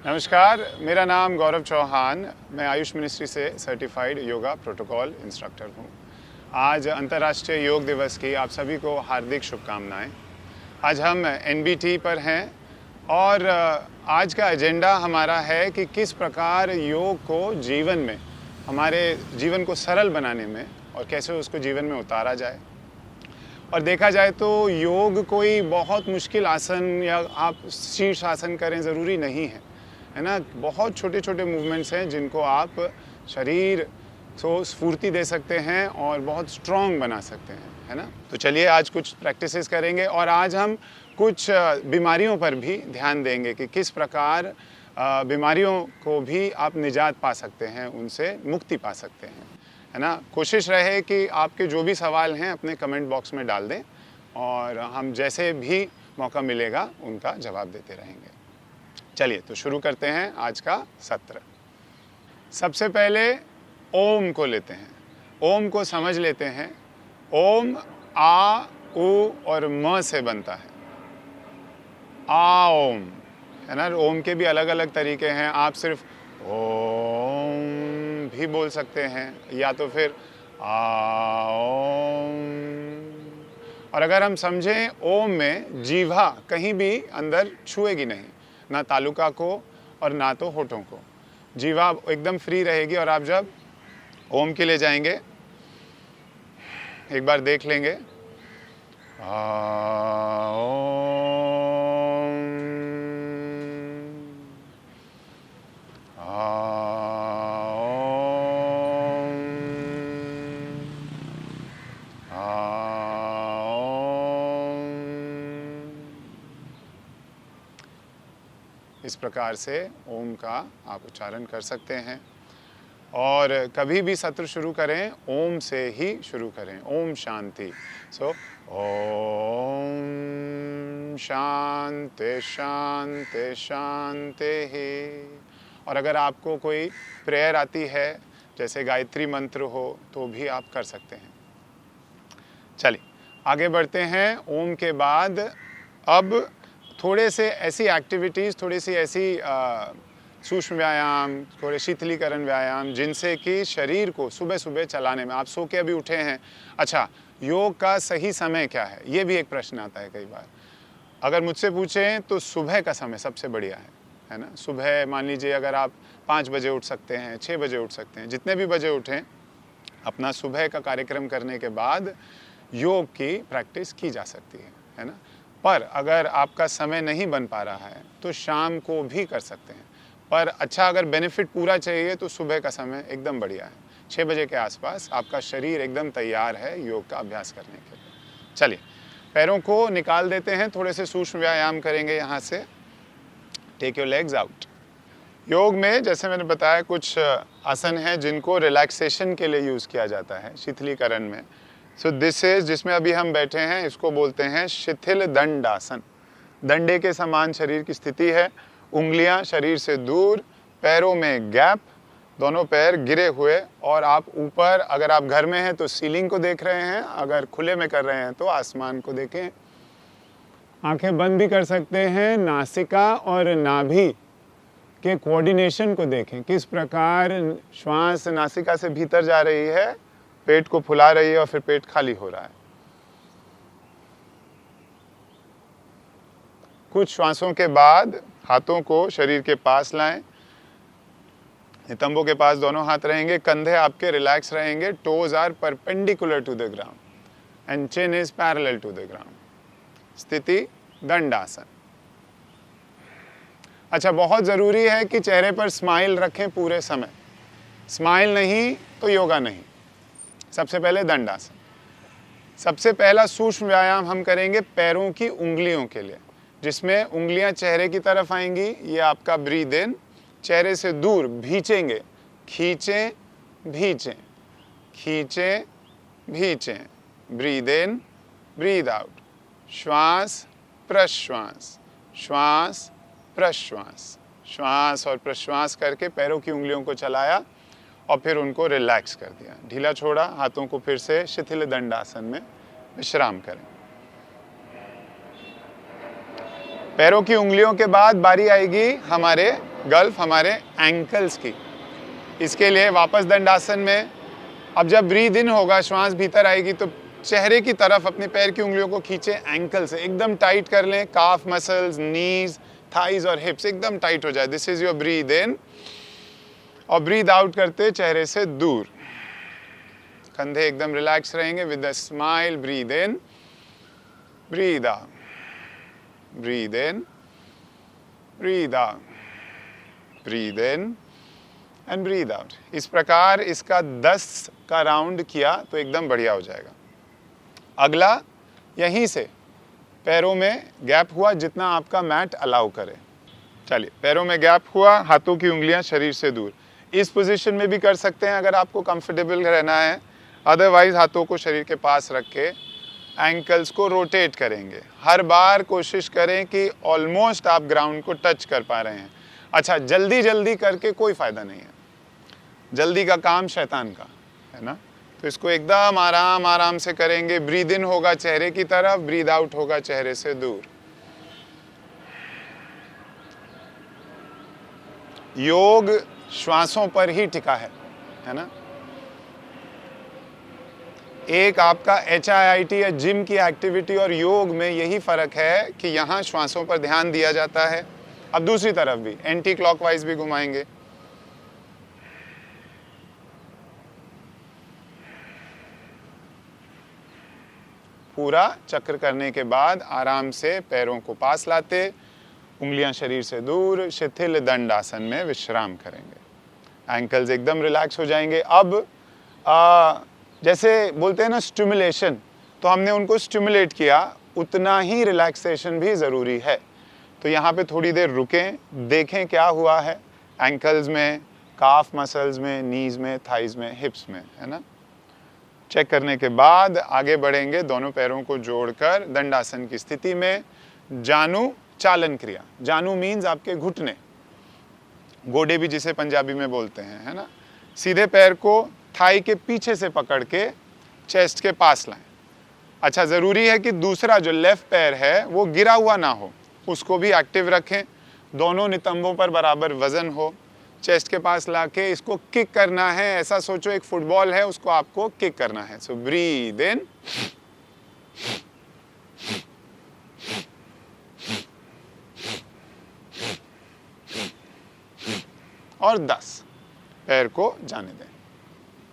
नमस्कार, मेरा नाम गौरव चौहान। मैं आयुष मिनिस्ट्री से सर्टिफाइड योगा प्रोटोकॉल इंस्ट्रक्टर हूँ। आज अंतर्राष्ट्रीय योग दिवस की आप सभी को हार्दिक शुभकामनाएं। आज हम एनबीटी पर हैं और आज का एजेंडा हमारा है कि किस प्रकार योग को जीवन में, हमारे जीवन को सरल बनाने में और कैसे उसको जीवन में उतारा जाए। और देखा जाए तो योग कोई बहुत मुश्किल आसन या आप शीर्ष आसन करें ज़रूरी नहीं है ना। बहुत छोटे छोटे मूवमेंट्स हैं जिनको आप शरीर को स्फूर्ति दे सकते हैं और बहुत स्ट्रॉन्ग बना सकते हैं, है ना। तो चलिए आज कुछ प्रैक्टिसेस करेंगे और आज हम कुछ बीमारियों पर भी ध्यान देंगे कि किस प्रकार बीमारियों को भी आप निजात पा सकते हैं, उनसे मुक्ति पा सकते हैं, है ना। कोशिश रहे कि आपके जो भी सवाल हैं अपने कमेंट बॉक्स में डाल दें और हम जैसे भी मौका मिलेगा उनका जवाब देते रहेंगे। चलिए तो शुरू करते हैं आज का सत्र। सबसे पहले ओम को लेते हैं। ओम को समझ लेते हैं। ओम आ, उ और म से बनता है। आ ओम, है ना। ओम के भी अलग अलग तरीके हैं। आप सिर्फ ओम भी बोल सकते हैं या तो फिर आ ओम। और अगर हम समझें ओम में जीवा कहीं भी अंदर छुएगी नहीं, ना तालुका को और ना तो होठों को। जीवा एकदम फ्री रहेगी और आप जब ओम के लिए जाएंगे एक बार देख लेंगे। आ ओम, आ ओम, आ ओम। इस प्रकार से ओम का आप उच्चारण कर सकते हैं। और कभी भी सत्र शुरू करें ओम से ही शुरू करें। ओम शांति। सो ओम शांति शांति शांति ही। और अगर आपको कोई प्रेयर आती है जैसे गायत्री मंत्र हो तो भी आप कर सकते हैं। चलिए आगे बढ़ते हैं। ओम के बाद अब थोड़े से ऐसी एक्टिविटीज़, थोड़ी सी ऐसी सूक्ष्म व्यायाम, थोड़े शीतलीकरण व्यायाम जिनसे कि शरीर को सुबह सुबह चलाने में, आप सो के अभी उठे हैं, अच्छा योग का सही समय क्या है, ये भी एक प्रश्न आता है कई बार। अगर मुझसे पूछें तो सुबह का समय सबसे बढ़िया है ना। सुबह मान लीजिए अगर आप 5 बजे उठ सकते हैं, 6 बजे उठ सकते हैं, जितने भी बजे उठें, अपना सुबह का कार्यक्रम करने के बाद योग की प्रैक्टिस की जा सकती है ना। पर अगर आपका समय नहीं बन पा रहा है तो शाम को भी कर सकते हैं। पर अच्छा अगर बेनिफिट पूरा चाहिए तो सुबह का समय एकदम बढ़िया है। 6 बजे के आसपास आपका शरीर एकदम तैयार है योग का अभ्यास करने के लिए। चलिए पैरों को निकाल देते हैं, थोड़े से सूक्ष्म व्यायाम करेंगे यहाँ से। Take your legs out. योग में जैसे मैंने बताया कुछ आसन हैं जिनको रिलैक्सेशन के लिए यूज़ किया जाता है शिथिलीकरण में। सो दिस इज, जिसमें अभी हम बैठे हैं, इसको बोलते हैं शिथिल दंडासन। डंडे के समान शरीर की स्थिति है, उंगलियां शरीर से दूर, पैरों में गैप, दोनों पैर गिरे हुए और आप ऊपर, अगर आप घर में हैं तो सीलिंग को देख रहे हैं, अगर खुले में कर रहे हैं तो आसमान को देखें। आंखें बंद भी कर सकते हैं। नासिका और नाभि के कोऑर्डिनेशन को देखें, किस प्रकार श्वास नासिका से भीतर जा रही है, पेट को फुला रही है और फिर पेट खाली हो रहा है। कुछ श्वासों के बाद हाथों को शरीर के पास लाएं, नितंबों के पास दोनों हाथ रहेंगे, कंधे आपके रिलैक्स रहेंगे, toes are perpendicular to the ground and chin is parallel to the ground. स्थिति दंडासन। अच्छा, बहुत ज़रूरी है कि चेहरे पर स्माइल रखें पूरे समय। स्माइल नहीं तो योगा नहीं। सबसे पहले दंडासन। सबसे पहला सूक्ष्म व्यायाम हम करेंगे पैरों की उंगलियों के लिए, जिसमें उंगलियां चेहरे की तरफ आएंगी। ये आपका ब्रीद इन, चेहरे से दूर भींचेंगे, खींचें भींचें, खींचें भींचें, ब्रीद इन ब्रीद आउट, श्वास प्रश्वास, श्वास प्रश्वास, श्वास और प्रश्वास करके पैरों की उंगलियों को चलाया और फिर उनको रिलैक्स कर दिया, ढीला छोड़ा, हाथों को फिर से शिथिल दंडासन में विश्राम करें। पैरों की उंगलियों के बाद बारी आएगी हमारे गल्फ हमारे एंकल्स की। इसके लिए वापस दंडासन में, अब जब ब्रीद इन होगा, श्वास भीतर आएगी तो चेहरे की तरफ अपने पैर की उंगलियों को खींचे, एंकल से एकदम टाइट कर लें, काफ मसल्स, नीज, थाइज और हिप्स एकदम टाइट हो जाए। This is your breathe in. और ब्रीद आउट करते चेहरे से दूर, कंधे एकदम रिलैक्स रहेंगे। With a smile breathe in, breathe out, breathe in, breathe out, breathe in and breathe out. इस प्रकार इसका 10 का राउंड किया तो एकदम बढ़िया हो जाएगा। अगला, यहीं से पैरों में गैप हुआ जितना आपका मैट अलाउ करे। चलिए, पैरों में गैप हुआ, हाथों की उंगलियां शरीर से दूर। इस पोजीशन में भी कर सकते हैं अगर आपको कंफर्टेबल रहना है, अदरवाइज हाथों को शरीर के पास रख के एंकल्स को रोटेट करेंगे। हर बार कोशिश करें कि ऑलमोस्ट आप ग्राउंड को टच कर पा रहे हैं। अच्छा, जल्दी जल्दी करके कोई फायदा नहीं है, जल्दी का काम शैतान का है ना। तो इसको एकदम आराम आराम से करेंगे। ब्रीद इन होगा चेहरे की तरफ, ब्रीद आउट होगा चेहरे से दूर। योग श्वासों पर ही टिका है ना। एक आपका HIIT या जिम की एक्टिविटी और योग में यही फर्क है कि यहाँ श्वासों पर ध्यान दिया जाता है। अब दूसरी तरफ भी एंटी क्लॉकवाइज भी घुमाएंगे। पूरा चक्र करने के बाद आराम से पैरों को पास लाते, उंगलियां शरीर से दूर, शिथिल दंडासन में विश्राम करेंगे। एंकल्स एकदम रिलैक्स हो जाएंगे। अब जैसे बोलते हैं ना स्टिमुलेशन, तो हमने उनको स्टिमुलेट किया, उतना ही रिलैक्सेशन भी ज़रूरी है। तो यहाँ पे थोड़ी देर रुकें, देखें क्या हुआ है एंकल्स में, काफ मसल्स में, नीज में, थाइज में, हिप्स में, है ना। चेक करने के बाद आगे बढ़ेंगे, दोनों पैरों को जोड़कर दंडासन की स्थिति में। जानु चालन क्रिया, जानु मीन्स आपके घुटने, गोडे भी जिसे पंजाबी में बोलते हैं, है ना। सीधे पैर को थाई के पीछे से पकड़ के चेस्ट के पास लाएं। अच्छा, ज़रूरी है कि दूसरा जो लेफ्ट पैर है वो गिरा हुआ ना हो, उसको भी एक्टिव रखें। दोनों नितंबों पर बराबर वजन हो, चेस्ट के पास लाके इसको किक करना है। ऐसा सोचो एक फुटबॉल है, उसको आपको किक करना है। सो ब्रीद इन, और 10 पैर को जाने दें।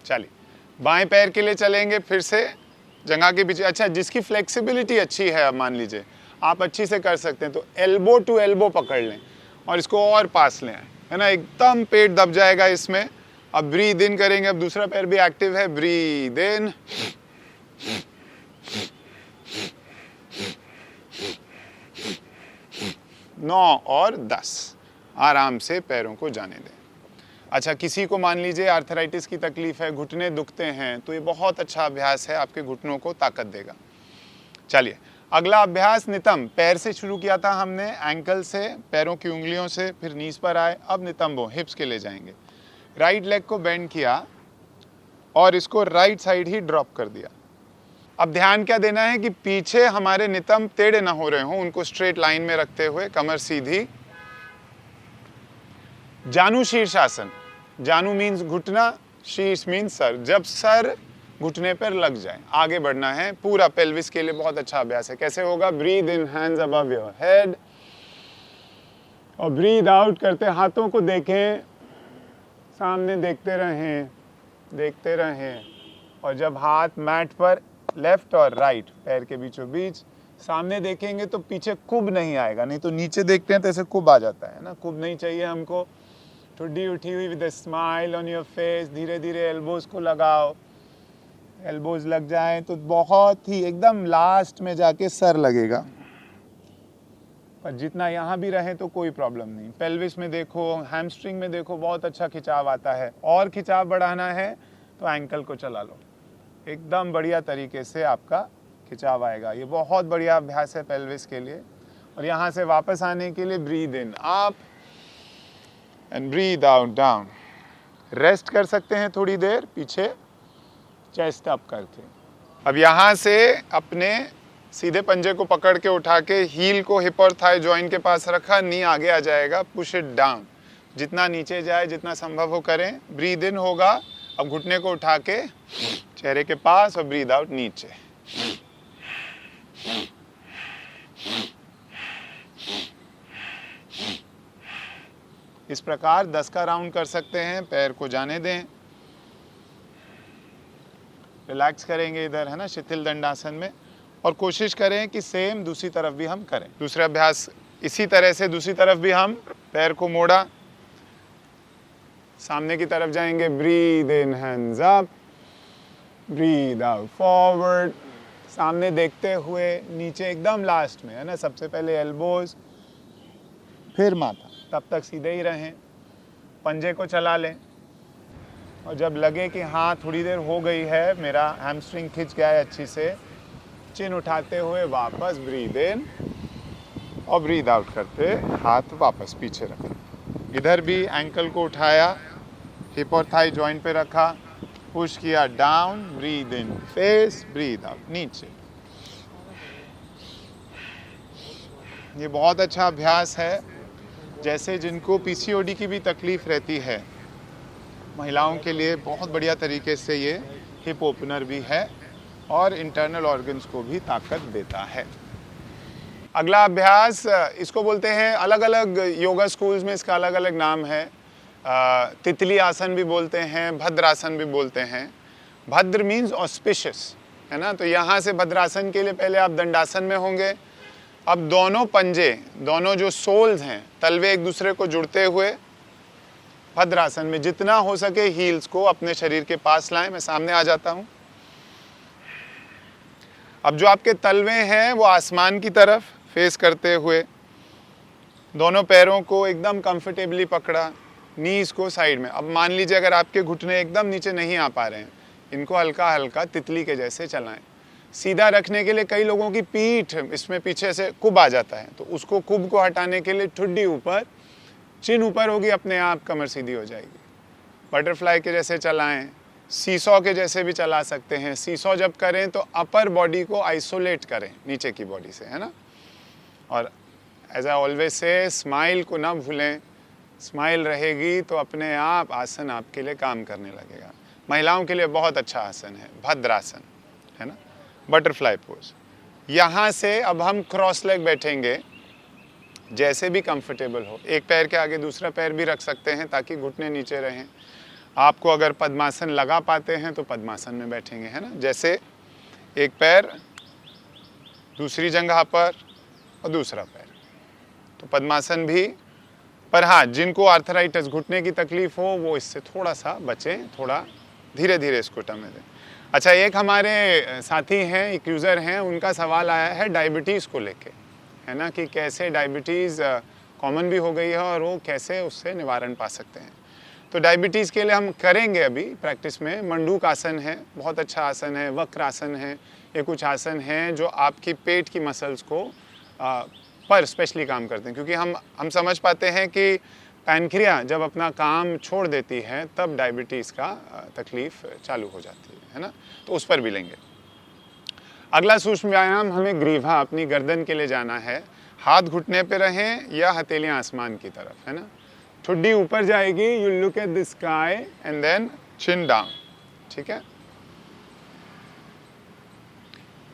चलिए, बाएं पैर के लिए चलेंगे फिर से जंघा के पीछे। अच्छा, जिसकी फ्लेक्सिबिलिटी अच्छी है, अब मान लीजिए आप अच्छी से कर सकते हैं, तो एल्बो टू एल्बो पकड़ लें और इसको और पास लें, है ना। एकदम पेट दब जाएगा इसमें। अब ब्रीद इन करेंगे, अब दूसरा पैर भी एक्टिव है। ब्रीद इन, 9 और 10, आराम से पैरों को जाने दें। अच्छा, किसी को मान लीजिए आर्थराइटिस की तकलीफ है, घुटने दुखते हैं, तो ये बहुत अच्छा अभ्यास है, आपके घुटनों को ताकत देगा। चलिए, अगला अभ्यास नितंब। पैर से शुरू किया था हमने, एंकल से, पैरों की उंगलियों से, फिर नीज पर आए। अब नितंबों, हिप्स के ले जाएंगे। राइट लेग को बेंड किया और इसको राइट साइड ही ड्रॉप कर दिया। अब ध्यान क्या देना है कि पीछे हमारे नितंब टेढ़े ना हो रहे हों, उनको स्ट्रेट लाइन में रखते हुए, कमर सीधी। जानु शीर्षासन, जानु मीन्स घुटना, शीर्ष मीन्स सर। जब सर घुटने पर लग जाए, आगे बढ़ना है। पूरा पेल्विस के लिए बहुत अच्छा अभ्यास है। कैसे होगा? Breathe in, hands above your head, और ब्रीद आउट करते हाथों को देखें, सामने देखते रहें, देखते रहें। और जब हाथ मैट पर लेफ्ट और राइट पैर के बीचों बीच सामने देखेंगे तो पीछे कुब नहीं आएगा, नहीं तो नीचे देखते हैं तो ऐसे कुब आ जाता है ना। कुब नहीं चाहिए हमको। ठुड्डी उठी हुई with a smile on your face. धीरे धीरे एल्बोज को लगाओ, एल्बोज लग जाए तो बहुत ही एकदम लास्ट में जाके सर लगेगा, पर जितना यहाँ भी रहे तो कोई प्रॉब्लम नहीं। पेल्विस में देखो, हैमस्ट्रिंग में देखो, बहुत अच्छा खिंचाव आता है। और खिंचाव बढ़ाना है तो एंकल को चला लो, एकदम बढ़िया तरीके से आपका खिंचाव आएगा। ये बहुत बढ़िया अभ्यास है पेल्विस के लिए। और यहाँ से वापस आने के लिए breathe in up and breathe out down. Rest कर सकते हैं थोड़ी देर पीछे, चेस्ट अप करके। अब यहाँ से अपने सीधे पंजे को पकड़ के उठा के हील को हिप और थाई जॉइंट के पास रखा, नी आगे आ जाएगा, पुश इट डाउन। जितना नीचे जाए, जितना संभव हो करें। ब्रीद इन होगा, अब घुटने को उठा के चेहरे के पास, और ब्रीद आउट नीचे। इस प्रकार 10 का राउंड कर सकते हैं। पैर को जाने दें, रिलैक्स करेंगे इधर, है ना, शिथिल दंडासन में, और कोशिश करें कि सेम दूसरी तरफ भी हम करें। दूसरा अभ्यास इसी तरह से दूसरी तरफ भी हम पैर को मोड़ा, सामने की तरफ जाएंगे। Breathe in, hands up, breathe out forward, सामने देखते हुए, नीचे एकदम लास्ट में, है ना, सबसे पहले एल्बोज, फिर माथा, तब तक सीधे ही रहें। पंजे को चला लें, और जब लगे कि हाँ थोड़ी देर हो गई है, मेरा हैमस्ट्रिंग खिंच गया है अच्छी से, चिन उठाते हुए वापस ब्रीद इन और ब्रीद आउट करते, हाथ वापस पीछे रखें। इधर भी एंकल को उठाया, हिप और थाई जॉइंट पे रखा, पुश किया down, breathe in face, breathe out नीचे। ये बहुत अच्छा अभ्यास है। जैसे जिनको पीसीओडी की भी तकलीफ रहती है, महिलाओं के लिए बहुत बढ़िया तरीके से ये हिप ओपनर भी है और इंटरनल ऑर्गन्स को भी ताकत देता है। अगला अभ्यास, इसको बोलते हैं, अलग अलग योगा स्कूल्स में इसका अलग अलग नाम है। तितली आसन भी बोलते हैं, भद्रासन भी बोलते हैं। भद्र मीन्स ऑस्पिशियस, है ना। तो यहाँ से भद्रासन के लिए पहले आप दंडासन में होंगे। अब दोनों पंजे, दोनों जो सोल्स हैं, तलवे एक दूसरे को जुड़ते हुए भद्रासन में जितना हो सके हील्स को अपने शरीर के पास लाएं। मैं सामने आ जाता हूँ। अब जो आपके तलवे हैं वो आसमान की तरफ फेस करते हुए, दोनों पैरों को एकदम कंफर्टेबली पकड़ा, नीज को साइड में। अब मान लीजिए अगर आपके घुटने एकदम नीचे नहीं आ पा रहे हैं, इनको हल्का हल्का तितली के जैसे चलाएं। सीधा रखने के लिए कई लोगों की पीठ इसमें पीछे से कुब आ जाता है, तो उसको कुब को हटाने के लिए ठुड्डी ऊपर, चिन ऊपर होगी, अपने आप कमर सीधी हो जाएगी। बटरफ्लाई के जैसे चलाएं, सीसॉ के जैसे भी चला सकते हैं। सीसॉ जब करें तो अपर बॉडी को आइसोलेट करें नीचे की बॉडी से, है ना। और as I always say, smile को ना भूलें। स्माइल रहेगी तो अपने आप आसन आपके लिए काम करने लगेगा। महिलाओं के लिए बहुत अच्छा आसन है भद्रासन, है ना, बटरफ्लाई पोज। यहाँ से अब हम क्रॉस लेग बैठेंगे, जैसे भी कंफर्टेबल हो। एक पैर के आगे दूसरा पैर भी रख सकते हैं ताकि घुटने नीचे रहें। आपको अगर पद्मासन लगा पाते हैं तो पद्मासन में बैठेंगे, है ना। जैसे एक पैर दूसरी जगह पर और दूसरा पैर, तो पद्मासन भी। पर हाँ, जिनको आर्थराइटिस, घुटने की तकलीफ हो, वो इससे थोड़ा सा बचें, थोड़ा धीरे धीरे इसको टमे दें। अच्छा, एक हमारे साथी हैं, एक यूज़र हैं, उनका सवाल आया है डायबिटीज़ को लेके, है ना, कि कैसे डायबिटीज़ कॉमन भी हो गई है और वो कैसे उससे निवारण पा सकते हैं। तो डायबिटीज़ के लिए हम करेंगे अभी प्रैक्टिस में मंडूक आसन है, बहुत अच्छा आसन है। वक्र आसन है। ये कुछ आसन हैं जो आपकी पेट की मसल्स को पर स्पेशली काम करते हैं, क्योंकि हम समझ पाते हैं कि पैनक्रिया जब अपना काम छोड़ देती है तब डायबिटीज़ का तकलीफ चालू हो जाती है ना। तो उस पर भी लेंगे। अगला सूक्ष्म व्यायाम, हमें ग्रीवा, अपनी गर्दन के लिए जाना है। हाथ घुटने पे रहें या हथेलियाँ आसमान की तरफ, है ना। ठुड्डी ऊपर जाएगी, you look at the sky and then chin down, ठीक है।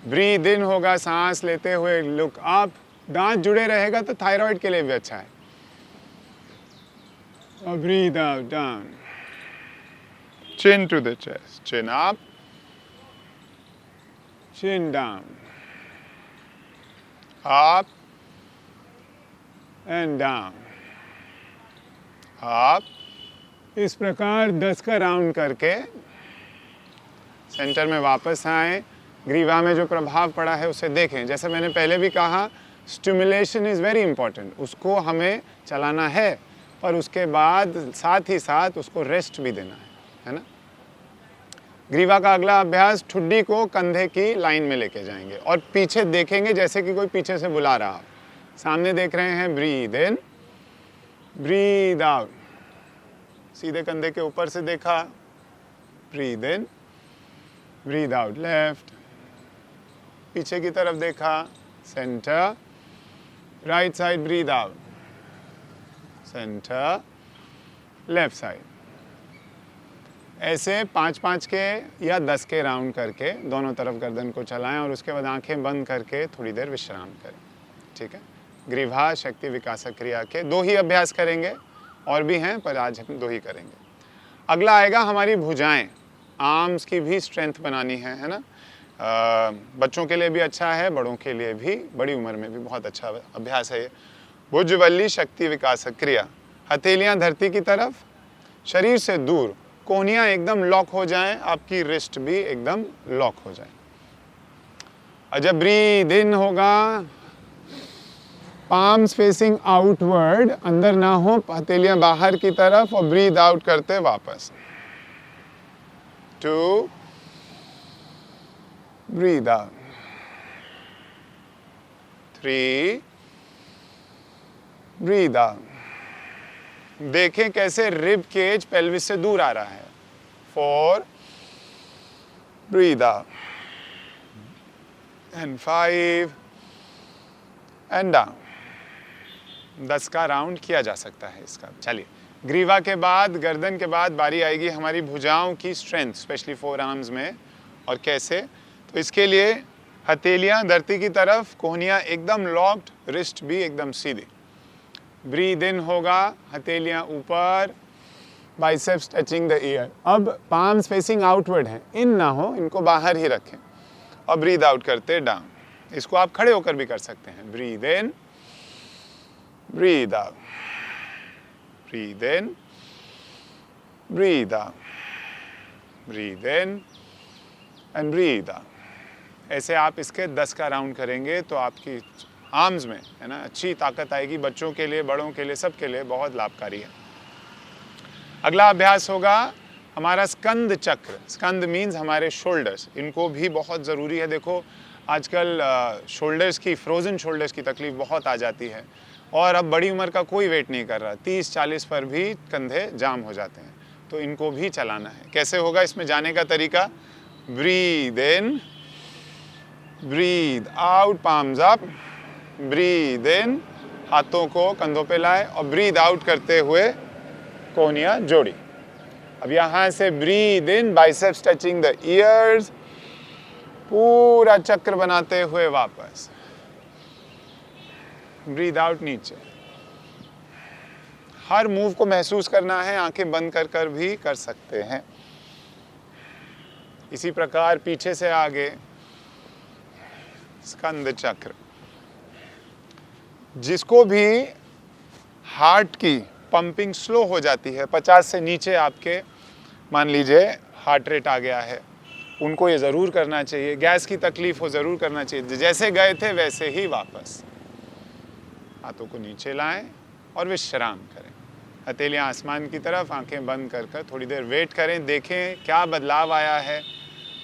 ब्रीद इन होगा, सांस लेते हुए लुक अप। दांत जुड़े रहेगा तो थायराइड के लिए भी अच्छा है। और breathe out down, chin to the chest, chin up, chin down, up and down, up. इस प्रकार 10 का राउंड करके सेंटर में वापस आए। ग्रीवा में जो प्रभाव पड़ा है उसे देखें। जैसे मैंने पहले भी कहा, स्टिमुलेशन इज़ वेरी इंपॉर्टेंट। उसको हमें चलाना है, पर उसके बाद साथ ही साथ उसको रेस्ट भी देना है ना। ग्रीवा का अगला अभ्यास, ठुड्डी को कंधे की लाइन में लेके जाएंगे और पीछे देखेंगे जैसे कि कोई पीछे से बुला रहा हो। सामने देख रहे हैं, ब्रीद इन, ब्रीद आउट। सीधे कंधे के ऊपर से देखा, breathe in, breathe out, left. पीछे की तरफ देखा, centre, right side, breathe out, centre, left side. ऐसे 5-5 के या 10 के राउंड करके दोनों तरफ गर्दन को चलाएं और उसके बाद आंखें बंद करके थोड़ी देर विश्राम करें। ठीक है, ग्रीवा शक्ति विकासक क्रिया के 2 ही अभ्यास करेंगे, और भी हैं पर आज हम 2 ही करेंगे। अगला आएगा हमारी भुजाएं, आर्म्स की भी स्ट्रेंथ बनानी है ना। बच्चों के लिए भी अच्छा है, बड़ों के लिए भी, बड़ी उम्र में भी बहुत अच्छा अभ्यास है ये। भुजवल्ली शक्ति विकासक क्रिया। हथेलियां धरती की तरफ, शरीर से दूर, कोहनियां एकदम लॉक हो जाएं, आपकी रिस्ट भी एकदम लॉक हो जाए। और जब ब्रीद इन होगा, पाम्स फेसिंग आउटवर्ड, अंदर ना हो, हथेलियां बाहर की तरफ, और ब्रीद आउट करते वापस। 2, ब्रीद आउट, 3, ब्रीद आउट। देखें कैसे रिब केज पेल्विस से दूर आ रहा है। 4, breathe out, and 5 and down. 10 का राउंड किया जा सकता है इसका। चलिए, ग्रीवा के बाद, गर्दन के बाद बारी आएगी हमारी भुजाओं की स्ट्रेंथ, स्पेशली 4 आर्म्स में। और कैसे? तो इसके लिए हथेलियां धरती की तरफ, कोहनियां एकदम लॉक्ड, रिस्ट भी एकदम सीधी। ब्रीद इन होगा, हथेलियां ऊपर, बाइसेप्स टचिंग द ईयर। अब पाम्स फेसिंग आउटवर्ड हैं, इन ना हो, इनको बाहर ही रखें। और ब्रीद आउट करते डाउन। इसको आप खड़े होकर भी कर सकते हैं। Breathe in, breathe out, breathe in, breathe out, breathe in and breathe out. ऐसे आप इसके 10 का राउंड करेंगे तो आपकी आर्म्स में, है ना, अच्छी ताकत आएगी। बच्चों के लिए, बड़ों के लिए, सबके लिए बहुत लाभकारी है। अगला अभ्यास होगा हमारा स्कंद चक्र। स्कंद मीन्स हमारे शोल्डर्स, इनको भी बहुत ज़रूरी है। देखो आजकल शोल्डर्स की, फ्रोज़न शोल्डर्स की तकलीफ बहुत आ जाती है, और अब बड़ी उम्र का कोई वेट नहीं कर रहा, 30-40 पर भी कंधे जाम हो जाते हैं, तो इनको भी चलाना है। कैसे होगा इसमें जाने का तरीका? Breathe in, breathe out, palms up, breathe in, हाथों को कंधों पे लाए, और ब्रीद आउट करते हुए कोहनियां जोड़ी। अब यहां से breathe in, biceps touching the years, पूरा चक्र बनाते हुए वापस। ब्रीद आउट नीचे। हर मूव को महसूस करना है, आंखें बंद कर कर भी कर सकते हैं। इसी प्रकार पीछे से आगे स्कंद चक्र। जिसको भी हार्ट की पंपिंग स्लो हो जाती है, 50 से नीचे आपके मान लीजिए हार्ट रेट आ गया है, उनको ये ज़रूर करना चाहिए। गैस की तकलीफ हो, ज़रूर करना चाहिए। जैसे गए थे वैसे ही वापस। हाथों को नीचे लाएं और विश्राम करें। हथेलियां आसमान की तरफ, आंखें बंद कर कर थोड़ी देर वेट करें, देखें क्या बदलाव आया है।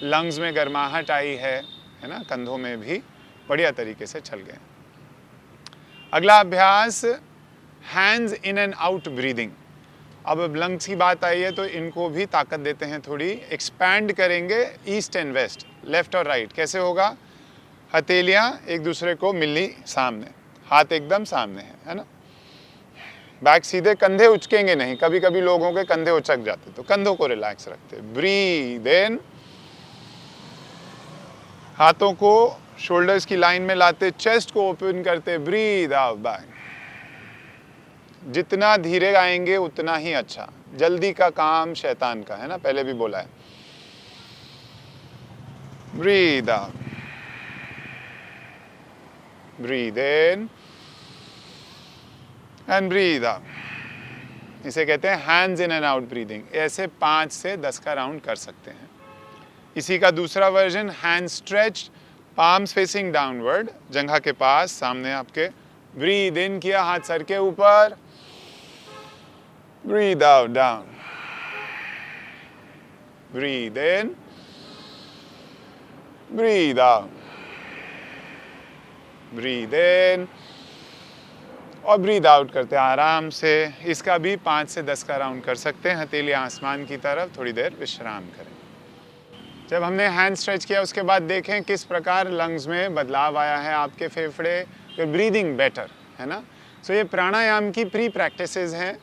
लंग्स में गर्माहट आई है ना, कंधों में भी बढ़िया तरीके से चल गए। अगला अभ्यास hands in and out breathing. अब लंग्स की बात आई है तो इनको भी ताकत देते हैं, थोड़ी एक्सपैंड करेंगे ईस्ट एंड वेस्ट, लेफ्ट और राइट। कैसे होगा? हथेलियां एक दूसरे को मिली सामने, हाथ एकदम सामने है ना, बैक सीधे, कंधे उचकेंगे नहीं। कभी कभी लोगों के कंधे उचक जाते, तो कंधों को रिलैक्स रखते। ब्रीद इन, हाथों को शोल्डर्स की लाइन में लाते, चेस्ट को ओपन करते, ब्रीद आउट बैक। जितना धीरे आएंगे उतना ही अच्छा। जल्दी का काम शैतान का, है ना, पहले भी बोला है। Breathe out, breathe in and breathe out. इसे कहते हैं hands in and out breathing. ऐसे 5 से 10 का राउंड कर सकते हैं। इसी का दूसरा version, hand stretch, palms facing downward, जंघा के पास सामने आपके। ब्रीद इन किया, हाथ सर के ऊपर, breathe out down, breathe in, breathe out, breathe in और ब्रीद आउट करते हैं आराम से। इसका भी 5 से 10 का राउंड कर सकते हैं। हथेलियां आसमान की तरफ, थोड़ी देर विश्राम करें। जब हमने हैंड स्ट्रेच किया उसके बाद देखें किस प्रकार लंग्स में बदलाव आया है, आपके फेफड़े, ब्रीदिंग बेटर, है ना। सो ये प्राणायाम की प्री प्रैक्टिसेस हैं।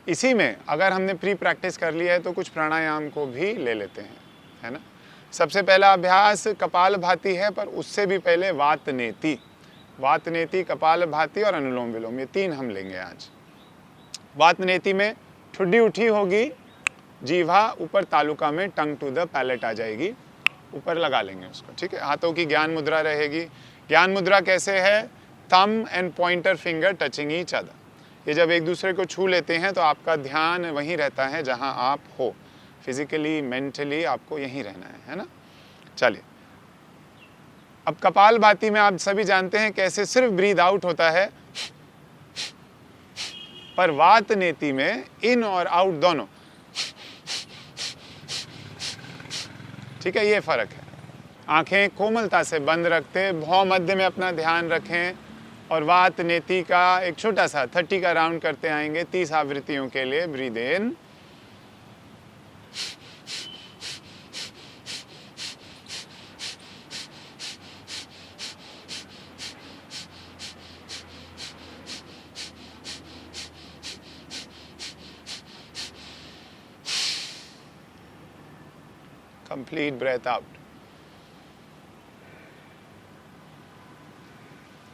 इसी में अगर हमने प्री प्रैक्टिस कर लिया है तो कुछ प्राणायाम को भी ले लेते हैं, है ना। सबसे पहला अभ्यास कपालभाति है, पर उससे भी पहले वातनेति, वातनेति, कपालभाति और अनुलोम विलोम, ये 3 हम लेंगे आज। वातनेति में ठुड्डी उठी होगी, जीवा ऊपर तालुका में, टंग टू द पैलेट आ जाएगी, ऊपर लगा लेंगे उसको, ठीक है। हाथों की ज्ञान मुद्रा रहेगी। ज्ञान मुद्रा कैसे है? Thumb and pointer finger touching each other. ये जब एक दूसरे को छू लेते हैं तो आपका ध्यान वहीं रहता है जहां आप हो, फिजिकली मेंटली आपको यहीं रहना है ना। चलिए, अब कपालभाति में आप सभी जानते हैं कैसे सिर्फ ब्रीद आउट होता है, पर वातनेति में इन और आउट दोनों, ठीक है, ये फर्क है। आंखें कोमलता से बंद रखते, भौं मध्य में अपना ध्यान रखें और वातनेति का एक छोटा सा 30 का राउंड करते आएंगे 30 आवृत्तियों के लिए। Breathe in, complete breath out.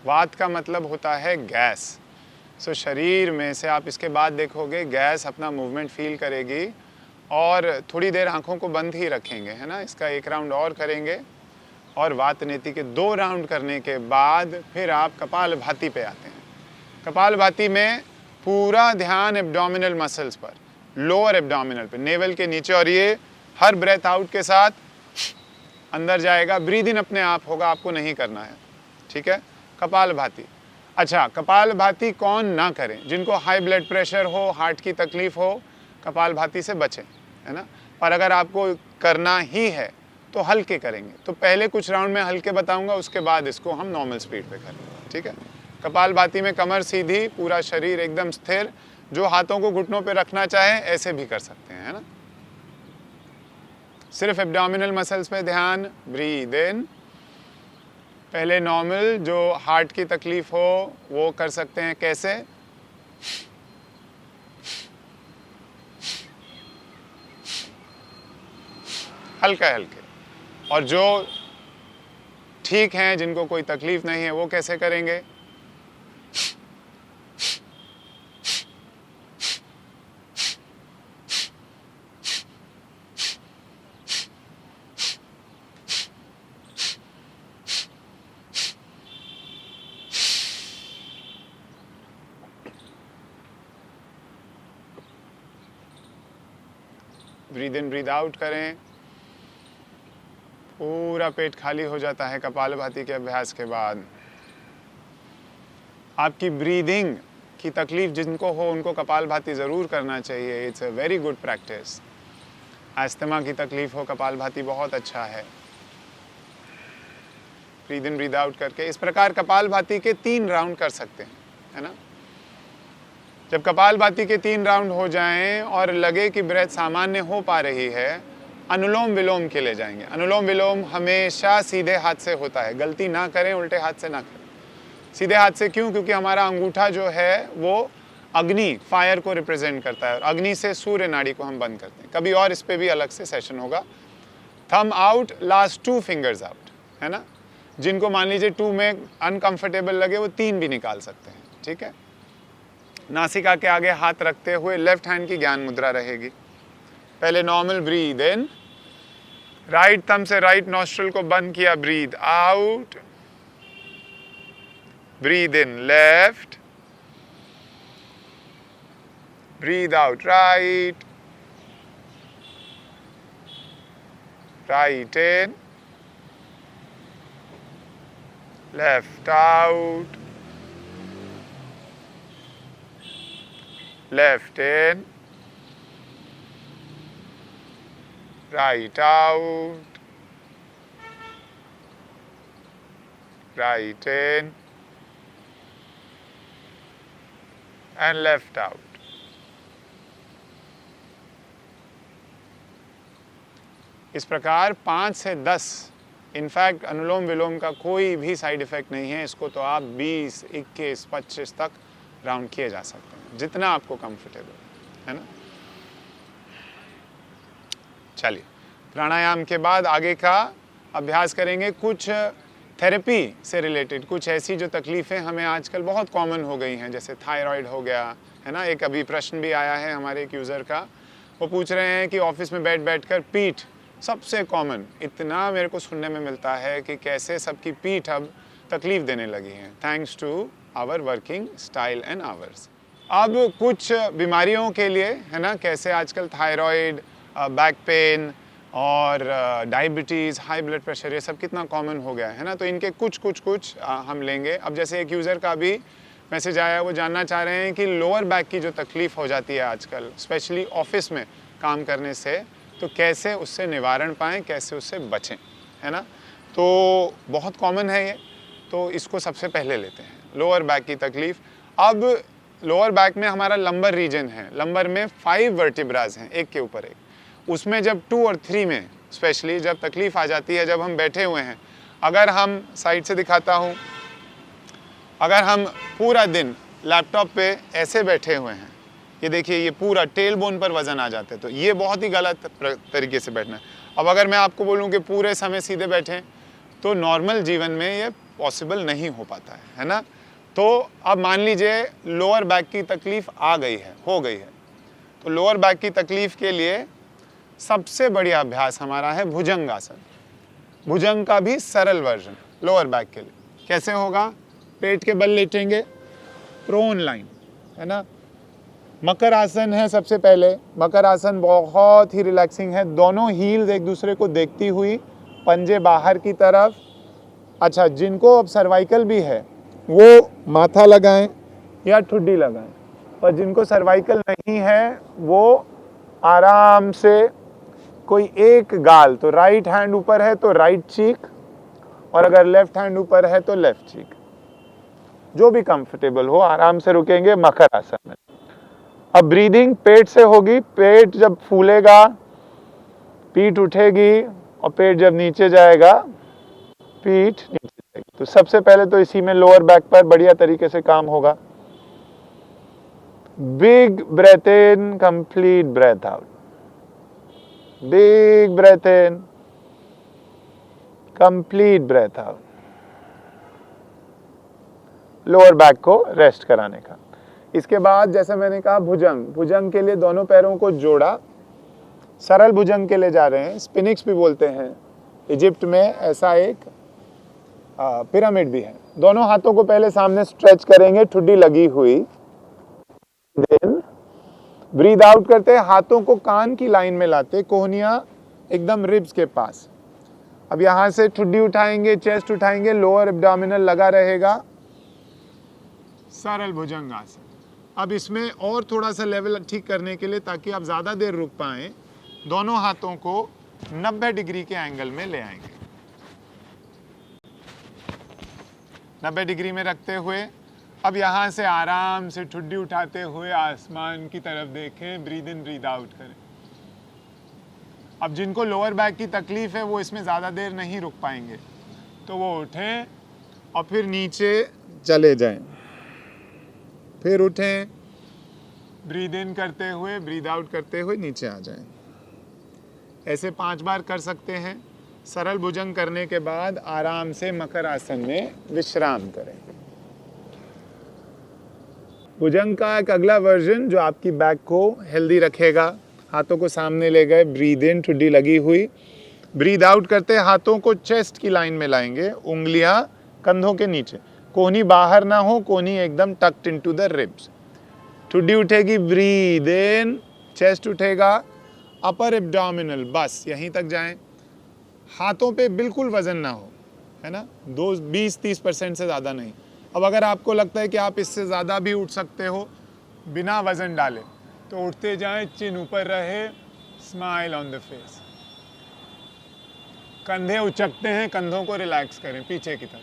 वात का मतलब होता है गैस। सो शरीर में से आप इसके बाद देखोगे गैस अपना मूवमेंट फील करेगी और थोड़ी देर आंखों को बंद ही रखेंगे, है ना। इसका 1 राउंड और करेंगे और वातनेति के 2 राउंड करने के बाद फिर आप कपालभाति पे आते हैं। कपालभाति में पूरा ध्यान एब्डोमिनल मसल्स पर, लोअर एब्डोमिनल पे, नेवल के नीचे, और ये हर ब्रेथ आउट के साथ अंदर जाएगा। ब्रीद इन अपने आप होगा, आपको नहीं करना है, ठीक है। कपालभाति, अच्छा, कपालभाति कौन ना करें? जिनको हाई ब्लड प्रेशर हो, हार्ट की तकलीफ हो, कपालभाति से बचें, है ना। पर अगर आपको करना ही है तो हल्के करेंगे। तो पहले कुछ राउंड में हल्के बताऊंगा, उसके बाद इसको हम नॉर्मल स्पीड पे करेंगे, ठीक है। कपालभाति में कमर सीधी, पूरा शरीर एकदम स्थिर, जो हाथों को घुटनों पे रखना चाहे ऐसे भी कर सकते हैं, है ना। सिर्फ एब्डोमिनल मसल्स पे ध्यान। ब्रीद इन, पहले नॉर्मल, जो हार्ट की तकलीफ हो वो कर सकते हैं। कैसे? हल्का हल्के। और जो ठीक हैं, जिनको कोई तकलीफ नहीं है, वो कैसे करेंगे? ब्रीद इन ब्रीद आउट करें। पूरा पेट खाली हो जाता है कपालभाति के अभ्यास के बाद। आपकी ब्रीदिंग की तकलीफ जिनको हो उनको कपालभाति ज़रूर करना चाहिए। It's a very good practice. Asthma की तकलीफ हो, कपालभाति बहुत अच्छा है। ब्रीद इन ब्रीद आउट करके इस प्रकार कपालभाति के 3 राउंड कर सकते हैं, है ना। जब कपालभाति के 3 राउंड हो जाएं और लगे कि ब्रेथ सामान्य हो पा रही है, अनुलोम विलोम के लिए जाएंगे। अनुलोम विलोम हमेशा सीधे हाथ से होता है, गलती ना करें, उल्टे हाथ से ना करें। सीधे हाथ से क्यों? क्योंकि हमारा अंगूठा जो है वो अग्नि, फायर को रिप्रेजेंट करता है, और अग्नि से सूर्य नाड़ी को हम बंद करते हैं। कभी और इस पे भी अलग से सेशन होगा। Thumb out, last 2 fingers out, है ना। जिनको मान लीजिए 2 में अनकंफर्टेबल लगे वो 3 भी निकाल सकते हैं, ठीक है। नासिका के आगे हाथ रखते हुए लेफ्ट हैंड की ज्ञान मुद्रा रहेगी। पहले normal breathe in, right thumb से राइट नॉस्ट्रल को बंद किया, breathe out. Breathe in left, breathe out right, right in, left out, left in, right out, right in, and left out. इस प्रकार 5 से 10, इनफैक्ट अनुलोम विलोम का कोई भी साइड इफेक्ट नहीं है। इसको तो आप 20, 21, 25 तक राउंड किए जा सकते हैं, जितना आपको कंफर्टेबल, है ना। चलिए, प्राणायाम के बाद आगे का अभ्यास करेंगे कुछ थेरेपी से रिलेटेड, कुछ ऐसी जो तकलीफ़ें हमें आजकल बहुत कॉमन हो गई हैं, जैसे थायराइड हो गया, है ना। एक अभी प्रश्न भी आया है हमारे एक यूज़र का, वो पूछ रहे हैं कि ऑफिस में बैठ कर पीठ सबसे कॉमन, इतना मेरे को सुनने में मिलता है कि कैसे सबकी पीठ अब तकलीफ़ देने लगी है, thanks to our working style and hours. अब कुछ बीमारियों के लिए, है ना, कैसे आजकल थायराइड, बैक पेन और डायबिटीज़, हाई ब्लड प्रेशर, ये सब कितना कॉमन हो गया है ना। तो इनके कुछ हम लेंगे। अब जैसे एक यूज़र का भी मैसेज आया, वो जानना चाह रहे हैं कि लोअर बैक की जो तकलीफ़ हो जाती है आजकल, स्पेशली ऑफिस में काम करने से, तो कैसे उससे निवारण पाएँ, कैसे उससे बचें, है ना। तो बहुत कॉमन है ये, तो इसको सबसे पहले लेते हैं, लोअर बैक की तकलीफ़। अब लोअर बैक में हमारा लंबर रीजन है, लंबर में 5 वर्टिब्राज हैं, एक के ऊपर एक। उसमें जब 2 और 3 में स्पेशली जब तकलीफ़ आ जाती है, जब हम बैठे हुए हैं, अगर हम साइड से दिखाता हूँ, अगर हम पूरा दिन लैपटॉप पे ऐसे बैठे हुए हैं, ये देखिए, ये पूरा टेल बोन पर वज़न आ जाते हैं, तो ये बहुत ही गलत तरीके से बैठना है। अब अगर मैं आपको बोलूँ कि पूरे समय सीधे बैठें, तो नॉर्मल जीवन में ये पॉसिबल नहीं हो पाता है ना। तो अब मान लीजिए लोअर बैक की तकलीफ़ आ गई है, हो गई है, तो लोअर बैक की तकलीफ़ के लिए सबसे बढ़िया अभ्यास हमारा है भुजंग आसन। भुजंग का भी सरल वर्जन लोअर बैक के लिए कैसे होगा, पेट के बल लेटेंगे, प्रोन लाइन, है ना। मकर आसन है सबसे पहले। मकर आसन बहुत ही रिलैक्सिंग है, दोनों हील्स एक दूसरे को देखती हुई, पंजे बाहर की तरफ। अच्छा, जिनको अब सर्वाइकल भी है वो माथा लगाएं या ठुड्डी लगाएं, और जिनको सर्वाइकल नहीं है वो आराम से कोई एक गाल, तो राइट हैंड ऊपर है तो राइट चीक, और अगर लेफ्ट हैंड ऊपर है तो लेफ्ट चीक, जो भी कंफर्टेबल हो, आराम से रुकेंगे मकर आसन में। अब ब्रीदिंग पेट से होगी, पेट जब फूलेगा पीठ उठेगी, और पेट जब नीचे जाएगा पीठ नीचे जाएगी। तो सबसे पहले तो इसी में लोअर बैक पर बढ़िया तरीके से काम होगा। Big breath in, complete breath out, big breath in, complete breath out, lower back को रेस्ट कराने का। इसके बाद जैसे मैंने कहा भुजंग, भुजंग के लिए दोनों पैरों को जोड़ा, सरल भुजंग के लिए जा रहे हैं, स्पिनिक्स भी बोलते हैं। इजिप्ट में ऐसा एक पिरामिड भी है। दोनों हाथों को पहले सामने स्ट्रेच करेंगे, ठुड्डी लगी हुई, देन ब्रीद आउट करते हैं, हाथों को कान की लाइन में लाते, कोहनियां एकदम रिब्स के पास। अब यहां से ठुड्डी उठाएंगे, चेस्ट उठाएंगे, लोअर एब्डोमिनल लगा रहेगा, सरल भुजंग आसन। अब इसमें और थोड़ा सा लेवल ठीक करने के लिए, ताकि आप ज़्यादा देर रुक पाएं, दोनों हाथों को 90 डिग्री के एंगल में ले आएंगे। 90 डिग्री में रखते हुए अब यहाँ से आराम से ठुड्डी उठाते हुए आसमान की तरफ देखें, ब्रीद इन ब्रीद आउट करें। अब जिनको लोअर बैक की तकलीफ है वो इसमें ज़्यादा देर नहीं रुक पाएंगे, तो वो उठें और फिर नीचे चले जाएं, फिर उठें, ब्रीद इन करते हुए ब्रीद आउट करते हुए नीचे आ जाएं। ऐसे 5 बार कर सकते हैं। सरल भुजंग करने के बाद आराम से मकर आसन में विश्राम करें। भुजंग का एक अगला वर्जन जो आपकी बैक को हेल्दी रखेगा, हाथों को सामने ले गए, ब्रीद इन, ठुड्डी लगी हुई, ब्रीद आउट करते हाथों को चेस्ट की लाइन में लाएंगे, उंगलियां कंधों के नीचे, कोहनी बाहर ना हो, कोहनी एकदम टक्ड इनटू द रिब्स। ठुड्डी उठेगी, ब्रीद इन, चेस्ट उठेगा, अपर एब्डोमिनल, बस यहीं तक जाएं। हाथों पे बिल्कुल वजन ना हो, है ना, 20-30% से ज़्यादा नहीं। अब अगर आपको लगता है कि आप इससे ज़्यादा भी उठ सकते हो बिना वजन डाले, तो उठते जाएं, चिन ऊपर रहे, स्माइल ऑन द फेस। कंधे उचकते हैं, कंधों को रिलैक्स करें पीछे की तरफ,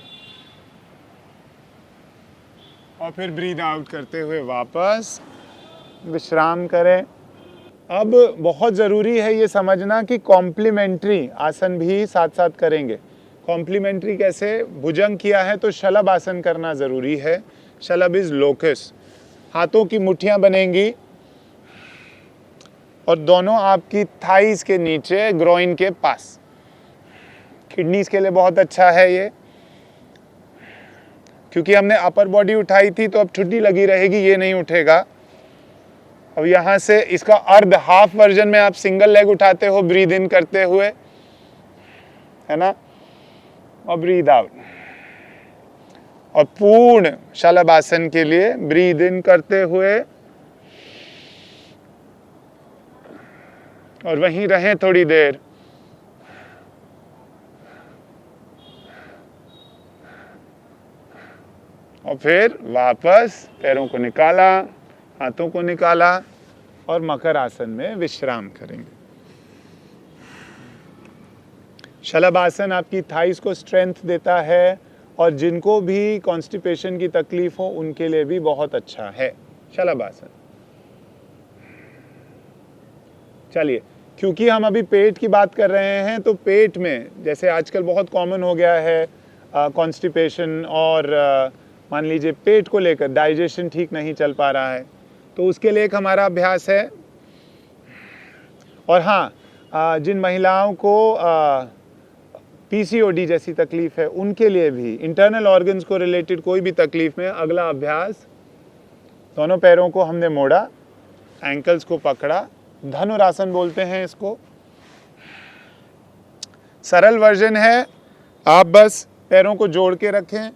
और फिर ब्रीद आउट करते हुए वापस विश्राम करें। अब बहुत ज़रूरी है ये समझना कि कॉम्प्लीमेंट्री आसन भी साथ साथ करेंगे। कॉम्प्लीमेंट्री कैसे? भुजंग किया है तो शलभ आसन करना ज़रूरी है। शलभ इज़ लोकस। हाथों की मुट्ठियाँ बनेंगी, और दोनों आपकी थाइस के नीचे, ग्रोइन के पास। किडनीज के लिए बहुत अच्छा है ये, क्योंकि हमने अपर बॉडी उठाई थी तो अब ठुड्डी लगी रहेगी, ये नहीं उठेगा। अब यहां से इसका अर्ध हाफ वर्जन में आप सिंगल लेग उठाते हो ब्रीद इन करते हुए, है ना, और ब्रीद आउट। और पूर्ण शलभासन के लिए ब्रीद इन करते हुए और वहीं रहें थोड़ी देर। और फिर वापस पैरों को निकाला, हाथों को निकाला और मकर आसन में विश्राम करेंगे। शलभासन आपकी थाइस को स्ट्रेंथ देता है और जिनको भी कॉन्स्टिपेशन की तकलीफ हो उनके लिए भी बहुत अच्छा है शलभासन। चलिए, क्योंकि हम अभी पेट की बात कर रहे हैं तो पेट में जैसे आजकल बहुत कॉमन हो गया है कॉन्स्टिपेशन और मान लीजिए पेट को लेकर डाइजेशन ठीक नहीं चल पा रहा है, तो उसके लिए एक हमारा अभ्यास है। और हाँ, जिन महिलाओं को पीसीओडी जैसी तकलीफ है उनके लिए भी, इंटरनल ऑर्गन्स को रिलेटेड कोई भी तकलीफ में, अगला अभ्यास, दोनों पैरों को हमने मोड़ा, एंकल्स को पकड़ा, धनुरासन बोलते हैं इसको। सरल वर्जन है, आप बस पैरों को जोड़ के रखें,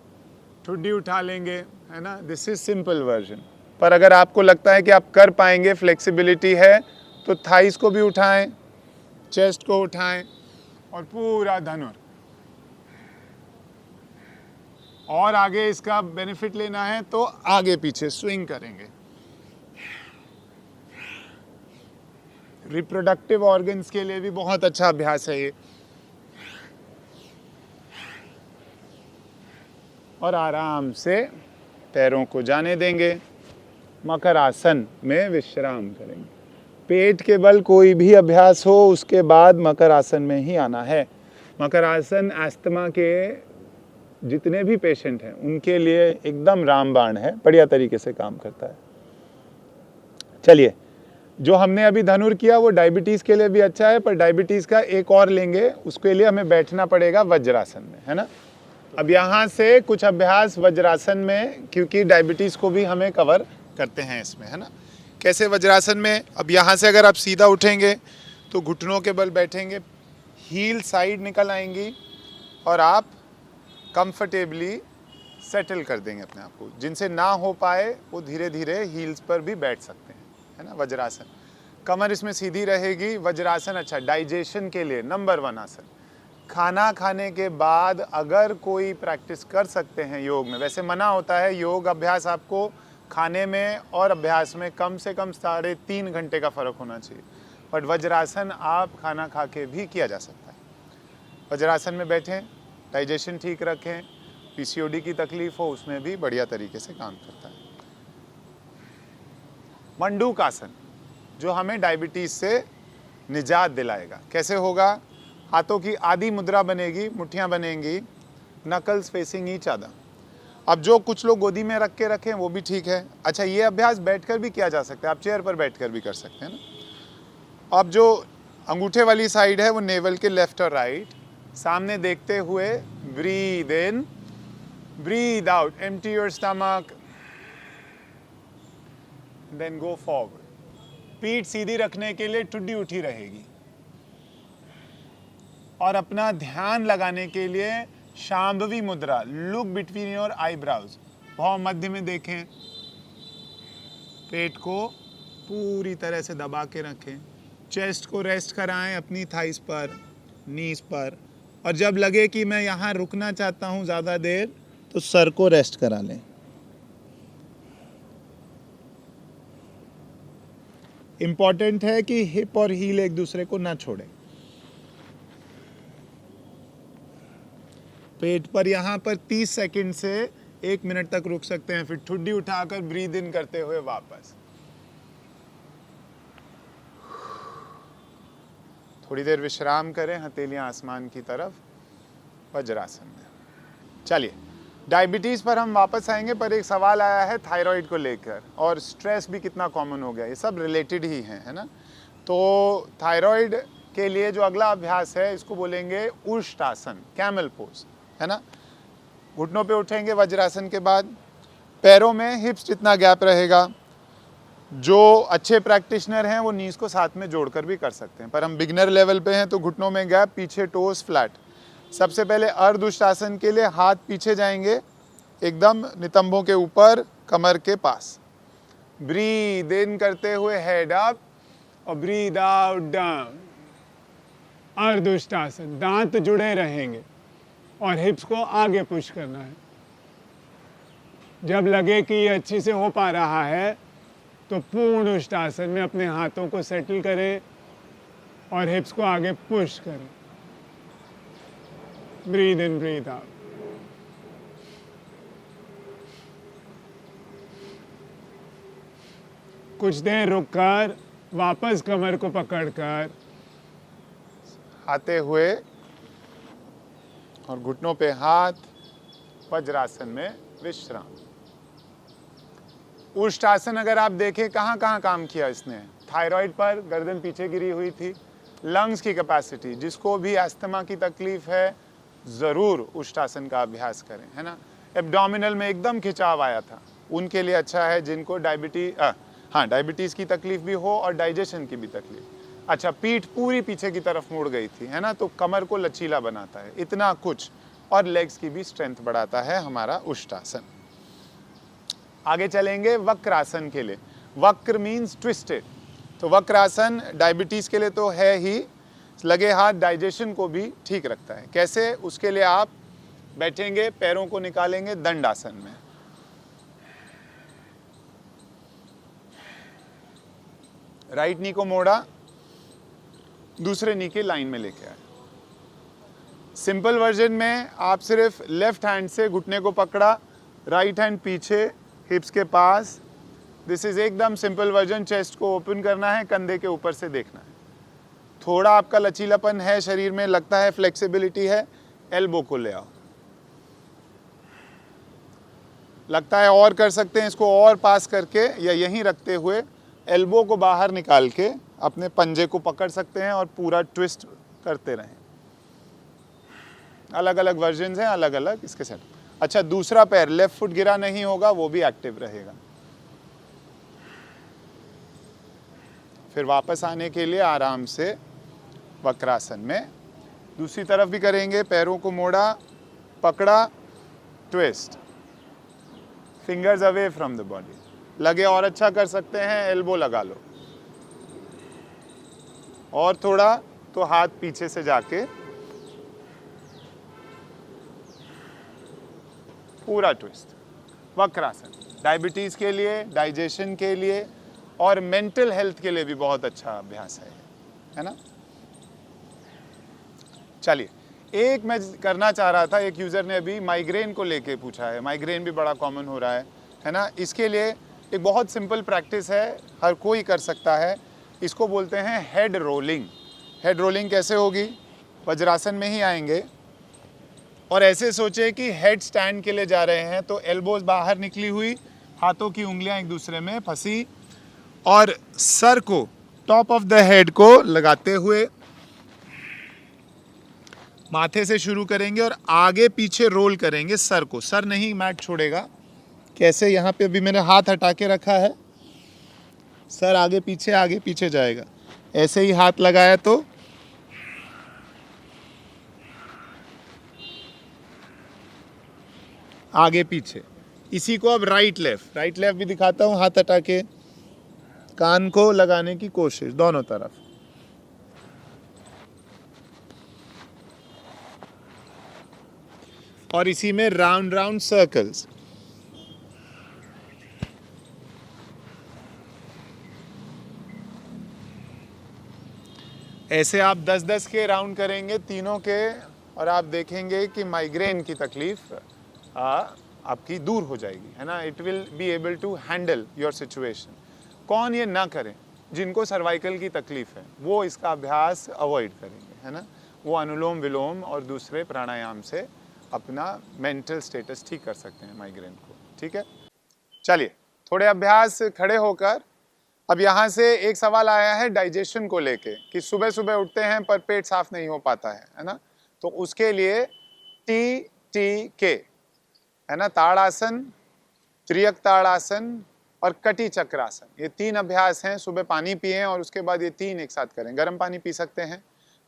ठुड्डी उठा लेंगे, है ना, दिस इज सिंपल वर्जन। पर अगर आपको लगता है कि आप कर पाएंगे, फ्लेक्सिबिलिटी है, तो थाइस को भी उठाएं, चेस्ट को उठाएं और पूरा धनुर। और आगे इसका बेनिफिट लेना है तो आगे पीछे स्विंग करेंगे। रिप्रोडक्टिव ऑर्गन्स के लिए भी बहुत अच्छा अभ्यास है ये। और आराम से पैरों को जाने देंगे, मकर आसन में विश्राम करेंगे। पेट के बल कोई भी अभ्यास हो उसके बाद मकर आसन में ही आना है। मकर आसन अस्थमा के जितने भी पेशेंट हैं उनके लिए एकदम रामबाण है, बढ़िया तरीके से काम करता है। चलिए, जो हमने अभी धनुर किया वो डायबिटीज के लिए भी अच्छा है, पर डायबिटीज का एक और लेंगे, उसके लिए हमें बैठना पड़ेगा वज्रासन में, है ना। अब यहाँ से कुछ अभ्यास वज्रासन में, क्योंकि डायबिटीज को भी हमें कवर करते हैं इसमें, है ना। कैसे वज्रासन में? अब यहाँ से अगर आप सीधा उठेंगे तो घुटनों के बल बैठेंगे, हील साइड निकल आएंगी और आप कंफर्टेबली सेटल कर देंगे अपने आप को। जिनसे ना हो पाए वो धीरे धीरे हील्स पर भी बैठ सकते हैं, है ना। वज्रासन, कमर इसमें सीधी रहेगी। वज्रासन अच्छा डाइजेशन के लिए नंबर 1 आसन। खाना खाने के बाद अगर कोई प्रैक्टिस कर सकते हैं योग में, वैसे मना होता है योग अभ्यास, आपको खाने में और अभ्यास में कम से कम 3.5 घंटे का फ़र्क होना चाहिए, बट वज्रासन आप खाना खा के भी किया जा सकता है। वज्रासन में बैठें, डाइजेशन ठीक रखें, पीसीओडी की तकलीफ हो उसमें भी बढ़िया तरीके से काम करता है। मंडूक आसन, जो हमें डायबिटीज से निजात दिलाएगा। कैसे होगा? हाथों की आधी मुद्रा बनेगी, मुट्ठियां बनेंगी, नकल्स फेसिंग ईच अदर। अब जो कुछ लोग गोदी में रख के रखें वो भी ठीक है। अच्छा, ये अभ्यास बैठकर भी किया जा सकता है, आप चेयर पर बैठकर भी कर सकते हैं ना। अब जो अंगूठे वाली साइड है वो नेवल के लेफ्ट और राइट, सामने देखते हुए breathe in, breathe out, empty your stomach, then go forward. पीठ सीधी रखने के लिए ठुड्डी उठी रहेगी और अपना ध्यान लगाने के लिए शांभवी मुद्रा, लुक बिटवीन योर आईब्राउज, भौं मध्य में देखें, पेट को पूरी तरह से दबा के रखें, चेस्ट को रेस्ट कराएं अपनी थाइस पर, नीज पर, और जब लगे कि मैं यहाँ रुकना चाहता हूँ ज़्यादा देर तो सर को रेस्ट करा लें। इम्पॉर्टेंट है कि हिप और हील एक दूसरे को ना छोड़ें। पेट पर यहाँ पर 30 सेकंड से 1 मिनट तक रुक सकते हैं, फिर ठुड्डी उठाकर ब्रीद इन करते हुए वापस। थोड़ी देर विश्राम करें, हथेलियां आसमान की तरफ, वज्रासन में। चलिए, डायबिटीज पर हम वापस आएंगे, पर एक सवाल आया है थायराइड को लेकर, और स्ट्रेस भी कितना कॉमन हो गया, ये सब रिलेटेड ही है ना। तो थायराइड के लिए जो अगला अभ्यास है इसको बोलेंगे उष्टासन, कैमल पोज, है ना। घुटनों पे उठेंगे वज्रासन के बाद, पैरों में हिप्स जितना गैप रहेगा। जो अच्छे प्रैक्टिशनर हैं वो नीज को साथ में जोड़कर भी कर सकते हैं, पर हम बिगिनर लेवल पे हैं तो घुटनों में गैप, पीछे टोस फ्लैट। सबसे पहले अर्धउष्टासन के लिए हाथ पीछे जाएंगे, एकदम नितंबों के ऊपर, कमर के पास। ब्रीद इन करते हुए हेड अप और ब्रीद आउट डाउन। अर्धउष्टासन, दांत जुड़े रहेंगे और हिप्स को आगे पुश करना है। जब लगे कि ये अच्छी से हो पा रहा है तो पूर्ण उष्टासन में अपने हाथों को सेटल करें और हिप्स को आगे पुश करें। Breathe in breathe out. कुछ देर रुककर वापस कमर को पकड़कर आते हुए और घुटनों पे हाथ, वज्रासन में विश्राम। उष्टासन अगर आप देखें कहाँ कहाँ काम किया इसने। थायराइड पर, गर्दन पीछे गिरी हुई थी। लंग्स की कैपेसिटी, जिसको भी अस्थमा की तकलीफ है ज़रूर उष्टासन का अभ्यास करें, है ना। एब्डोमिनल में एकदम खिंचाव आया था, उनके लिए अच्छा है जिनको डायबिटीज़ की तकलीफ भी हो और डाइजेशन की भी तकलीफ। अच्छा, पीठ पूरी पीछे की तरफ मुड़ गई थी, है ना, तो कमर को लचीला बनाता है, इतना कुछ, और लेग्स की भी स्ट्रेंथ बढ़ाता है हमारा उष्टासन। आगे चलेंगे वक्रासन के लिए। वक्र मीन्स ट्विस्टेड, तो वक्रासन डायबिटीज़ के लिए तो है ही, लगे हाथ डाइजेशन को भी ठीक रखता है। कैसे? उसके लिए आप बैठेंगे, पैरों को निकालेंगे दंडासन में, राइट नी को मोड़ा, दूसरे नी के लाइन में लेके आए। सिंपल वर्जन में आप सिर्फ लेफ्ट हैंड से घुटने को पकड़ा, राइट हैंड पीछे हिप्स के पास। दिस इज एकदम सिंपल वर्जन। चेस्ट को ओपन करना है, कंधे के ऊपर से देखना है। थोड़ा आपका लचीलापन है शरीर में, लगता है फ्लेक्सिबिलिटी है, एल्बो को ले आओ। लगता है और कर सकते हैं इसको, और पास करके या यहीं रखते हुए एल्बो को बाहर निकाल के अपने पंजे को पकड़ सकते हैं और पूरा ट्विस्ट करते रहें। अलग अलग वर्जन्स हैं, अलग अलग इसके सेट। अच्छा, दूसरा पैर, लेफ्ट फुट गिरा नहीं होगा, वो भी एक्टिव रहेगा। फिर वापस आने के लिए आराम से वक्रासन में दूसरी तरफ भी करेंगे। पैरों को मोड़ा, पकड़ा, twist, fingers away from the body. लगे और अच्छा कर सकते हैं, एल्बो लगा लो, और थोड़ा तो हाथ पीछे से जाके पूरा ट्विस्ट। वक्रासन डायबिटीज़ के लिए, डाइजेशन के लिए और मेंटल हेल्थ के लिए भी बहुत अच्छा अभ्यास है ना। चलिए, एक मैं करना चाह रहा था, एक यूज़र ने अभी माइग्रेन को लेके पूछा है। माइग्रेन भी बड़ा कॉमन हो रहा है ना। इसके लिए एक बहुत सिंपल प्रैक्टिस है, हर कोई कर सकता है। इसको बोलते हैं हेड रोलिंग। हेड रोलिंग कैसे होगी? वज्रासन में ही आएंगे और ऐसे सोचे कि हेड स्टैंड के लिए जा रहे हैं, तो एल्बोज बाहर निकली हुई, हाथों की उंगलियां एक दूसरे में फंसी, और सर को, टॉप ऑफ द हेड को लगाते हुए माथे से शुरू करेंगे और आगे पीछे रोल करेंगे सर को। सर नहीं, मैट छोड़ेगा। कैसे? यहाँ पे अभी मैंने हाथ हटा के रखा है, सर आगे पीछे जाएगा। ऐसे ही हाथ लगाया तो आगे पीछे। इसी को अब राइट लेफ्ट भी दिखाता हूँ। हाथ हटा के कान को लगाने की कोशिश दोनों तरफ। और इसी में राउंड राउंड सर्कल्स। ऐसे आप 10-10 के राउंड करेंगे तीनों के, और आप देखेंगे कि माइग्रेन की तकलीफ आपकी दूर हो जाएगी, है ना। It will be able to handle your situation. कौन ये ना करें? जिनको सर्वाइकल की तकलीफ है वो इसका अभ्यास अवॉइड करेंगे, है ना। वो अनुलोम विलोम और दूसरे प्राणायाम से अपना मेंटल स्टेटस ठीक कर सकते हैं माइग्रेन को। ठीक है, चलिए थोड़े अभ्यास खड़े होकर अब यहाँ से एक सवाल आया है डाइजेशन को लेके कि सुबह सुबह उठते हैं पर पेट साफ नहीं हो पाता है ना, तो उसके लिए TTK है ना, ताड़ासन, त्रियक ताड़ासन और कटी चक्रासन, ये 3 अभ्यास हैं। सुबह पानी पिएं और उसके बाद ये 3 एक साथ करें। गर्म पानी पी सकते हैं।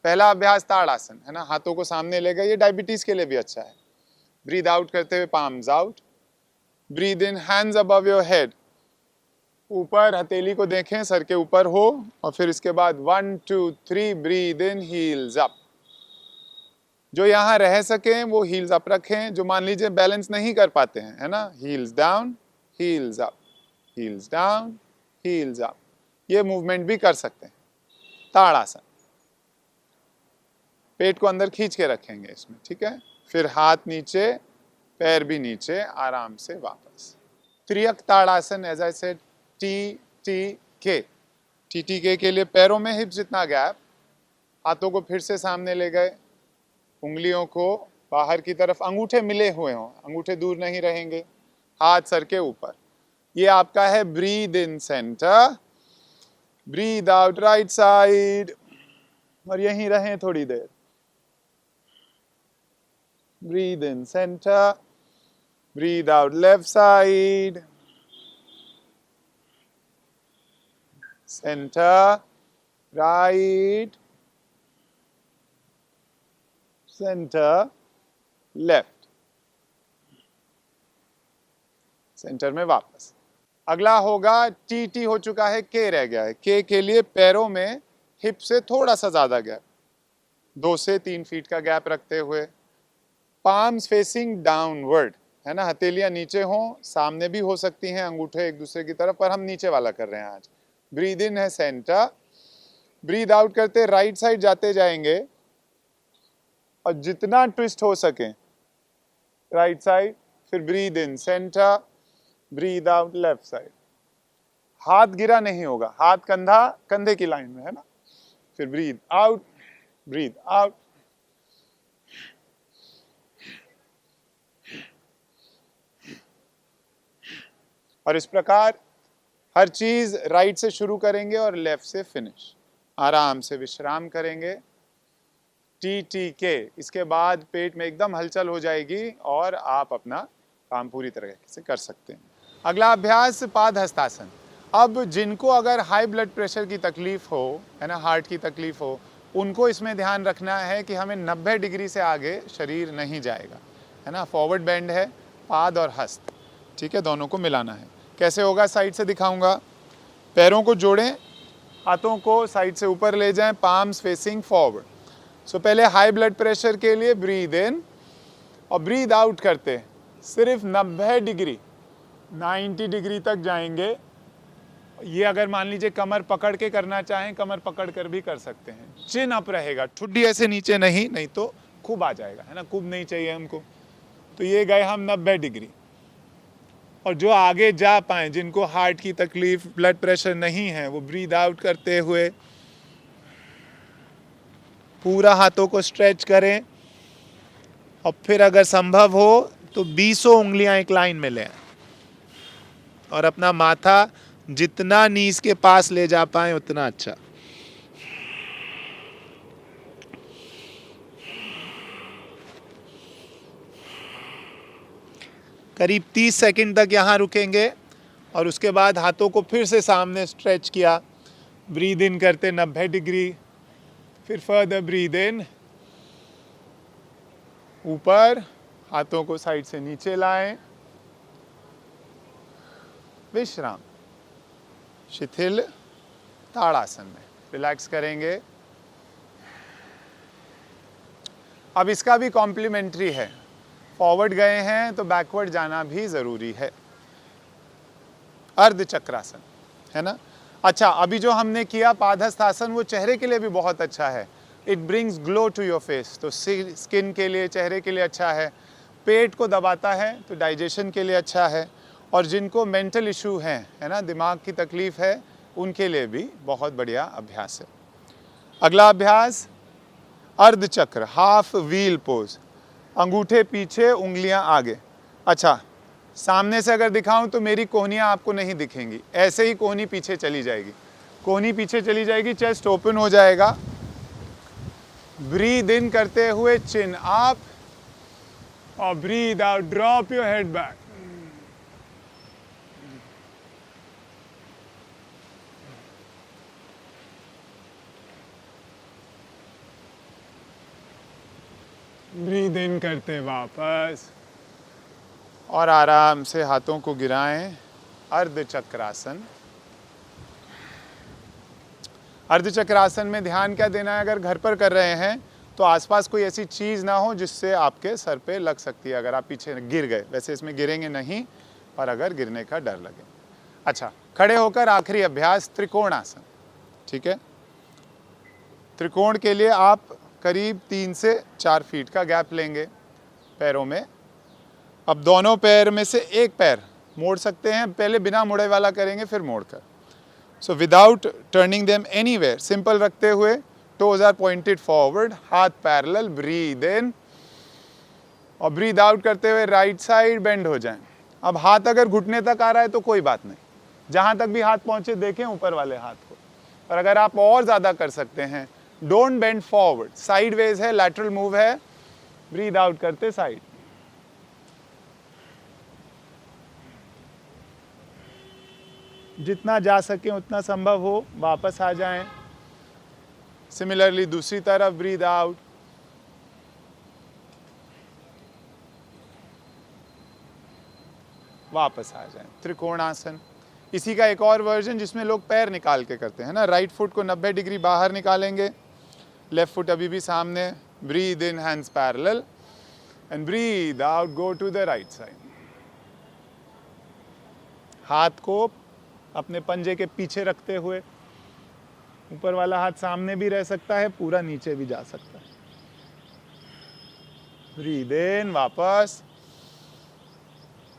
पहला अभ्यास ताड़ासन है ना, हाथों को सामने ले गए, ये डायबिटीज के लिए भी अच्छा है। ब्रीद आउट करते हुए palms out, breathe in hands above your head, ऊपर हथेली को देखें, सर के ऊपर हो, और फिर इसके बाद 1 2 3 ब्रीद इन, हील्स अप। जो यहाँ रह सकें वो हील्स अप रखें, जो मान लीजिए बैलेंस नहीं कर पाते हैं है ना, heels down, heels up, heels down, heels up, ये मूवमेंट भी कर सकते हैं। ताड़ासन, पेट को अंदर खींच के रखेंगे इसमें, ठीक है। फिर हाथ नीचे, पैर भी नीचे, आराम से वापस। Tiryak Tadasana, as I said, TTK। TTK के लिए पैरों में हिप्स जितना गैप, हाथों को फिर से सामने ले गए, उंगलियों को बाहर की तरफ, अंगूठे मिले हुए हों, अंगूठे दूर नहीं रहेंगे, हाथ सर के ऊपर। ये आपका है breathe in centre, breathe out right side, और यहीं रहें थोड़ी देर। Breathe in centre, breathe out left side, centre, right, centre, left, centre में वापस। अगला होगा TT हो चुका है, K रह गया है। K के लिए पैरों में हिप से थोड़ा सा ज्यादा गैप, 2 से 3 फीट का गैप रखते हुए, पाम्स फेसिंग डाउनवर्ड है ना, हथेलियां नीचे हों, सामने भी हो सकती हैं अंगूठे एक दूसरे की तरफ, पर हम नीचे वाला कर रहे हैं आज। ब्रीद इन है सेंटर, ब्रीद आउट करते राइट साइड जाते जाएंगे, और जितना ट्विस्ट हो सके राइट साइड, फिर breathe in centre, breathe out left side. हाथ गिरा नहीं होगा, हाथ कंधा कंधे की लाइन में है ना, फिर ब्रीद आउट, ब्रीद आउट, और इस प्रकार हर चीज राइट से शुरू करेंगे और लेफ्ट से फिनिश। आराम से विश्राम करेंगे। TTK, इसके बाद पेट में एकदम हलचल हो जाएगी और आप अपना काम पूरी तरह से कर सकते हैं। अगला अभ्यास पाद हस्तासन। अब जिनको अगर हाई ब्लड प्रेशर की तकलीफ हो है ना, हार्ट की तकलीफ हो, उनको इसमें ध्यान रखना है कि हमें 90 डिग्री से आगे शरीर नहीं जाएगा है ना। फॉरवर्ड बेंड है, पाद और हस्त, ठीक है, दोनों को मिलाना है। कैसे होगा, साइड से दिखाऊंगा। पैरों को जोड़ें, हाथों को साइड से ऊपर ले जाएं, पाम्स फेसिंग फॉरवर्ड। सो पहले हाई ब्लड प्रेशर के लिए ब्रीद इन और ब्रीद आउट करते सिर्फ 90 डिग्री, 90 डिग्री तक जाएंगे। ये अगर मान लीजिए कमर पकड़ के करना चाहें, कमर पकड़ कर भी कर सकते हैं। चिन अप रहेगा, ठुड्डी ऐसे नीचे नहीं तो खूब आ जाएगा है ना, खूब नहीं चाहिए हमको। तो ये गए हम 90 डिग्री। और जो आगे जा पाए, जिनको हार्ट की तकलीफ, ब्लड प्रेशर नहीं है, वो ब्रीद आउट करते हुए पूरा हाथों को स्ट्रेच करें, और फिर अगर संभव हो तो 20 उंगलियां एक लाइन में लें, और अपना माथा जितना नीज के पास ले जा पाए उतना अच्छा। करीब 30 सेकंड तक यहाँ रुकेंगे, और उसके बाद हाथों को फिर से सामने स्ट्रेच किया, ब्रीद इन करते 90 डिग्री, फिर फर्दर ब्रीद इन, ऊपर, हाथों को साइड से नीचे लाएं, विश्राम, शिथिल ताड़ासन में रिलैक्स करेंगे। अब इसका भी कॉम्प्लीमेंट्री है, फॉरवर्ड गए हैं तो बैकवर्ड जाना भी जरूरी है। अर्ध चक्रासन है ना। अच्छा, अभी जो हमने किया पादहस्तासन, वो चेहरे के लिए भी बहुत अच्छा है। It brings glow to your face, तो स्किन के लिए, चेहरे के लिए अच्छा है। पेट को दबाता है तो डाइजेशन के लिए अच्छा है। और जिनको मेंटल इशू है ना, दिमाग की तकलीफ है, उनके लिए भी बहुत बढ़िया अभ्यास है। अगला अभ्यास अर्ध चक्र, हाफ व्हील पोज, अंगूठे पीछे, उंगलियां आगे। अच्छा, सामने से अगर दिखाऊं तो मेरी कोहनियां आपको नहीं दिखेंगी, ऐसे ही कोहनी पीछे चली जाएगी, कोहनी पीछे चली जाएगी, चेस्ट ओपन हो जाएगा। ब्रीद इन करते हुए चिन अप और breathe out, drop your head back. Breathe in करते वापस और आराम से हाथों को गिराएं। अर्ध चक्रासन। अर्ध चक्रासन में ध्यान क्या देना है, अगर घर पर कर रहे हैं तो आसपास कोई ऐसी चीज़ ना हो जिससे आपके सर पे लग सकती है, अगर आप पीछे गिर गए। वैसे इसमें गिरेंगे नहीं, पर अगर गिरने का डर लगे। अच्छा, खड़े होकर आखिरी अभ्यास त्रिकोणासन। ठीक है, त्रिकोण के लिए आप करीब 3 से 4 फीट का गैप लेंगे पैरों में। अब दोनों पैर में से एक पैर मोड़ सकते हैं, पहले बिना मुड़े वाला करेंगे फिर मोड़कर। So without turning them anywhere, simple रखते हुए, टोज आर पॉइंटेड फॉरवर्ड, हाथ पैरेलल, ब्रीद इन और ब्रीद आउट करते हुए राइट साइड बेंड हो जाएं। अब हाथ अगर घुटने तक आ रहा है तो कोई बात नहीं, जहां तक भी हाथ पहुंचे देखें ऊपर वाले हाथ को। और अगर आप और ज़्यादा कर सकते हैं, डोंट बेंड फॉरवर्ड, साइडवेज है, लैटरल मूव है, ब्रीद आउट करते साइड। जितना जा सके उतना संभव हो वापस आ जाएं। सिमिलरली दूसरी तरफ, ब्रीद आउट, वापस आ जाएं। त्रिकोणासन, इसी का एक और वर्जन जिसमें लोग पैर निकाल के करते हैं ना। राइट फुट को 90 डिग्री बाहर निकालेंगे, लेफ्ट फुट अभी भी सामने, breathe in, hands parallel and breathe out, go to the right side. हाथ को अपने पंजे के पीछे रखते हुए, ऊपर वाला हाथ सामने भी रह सकता है, पूरा नीचे भी जा सकता है। ब्रीद इन, वापस,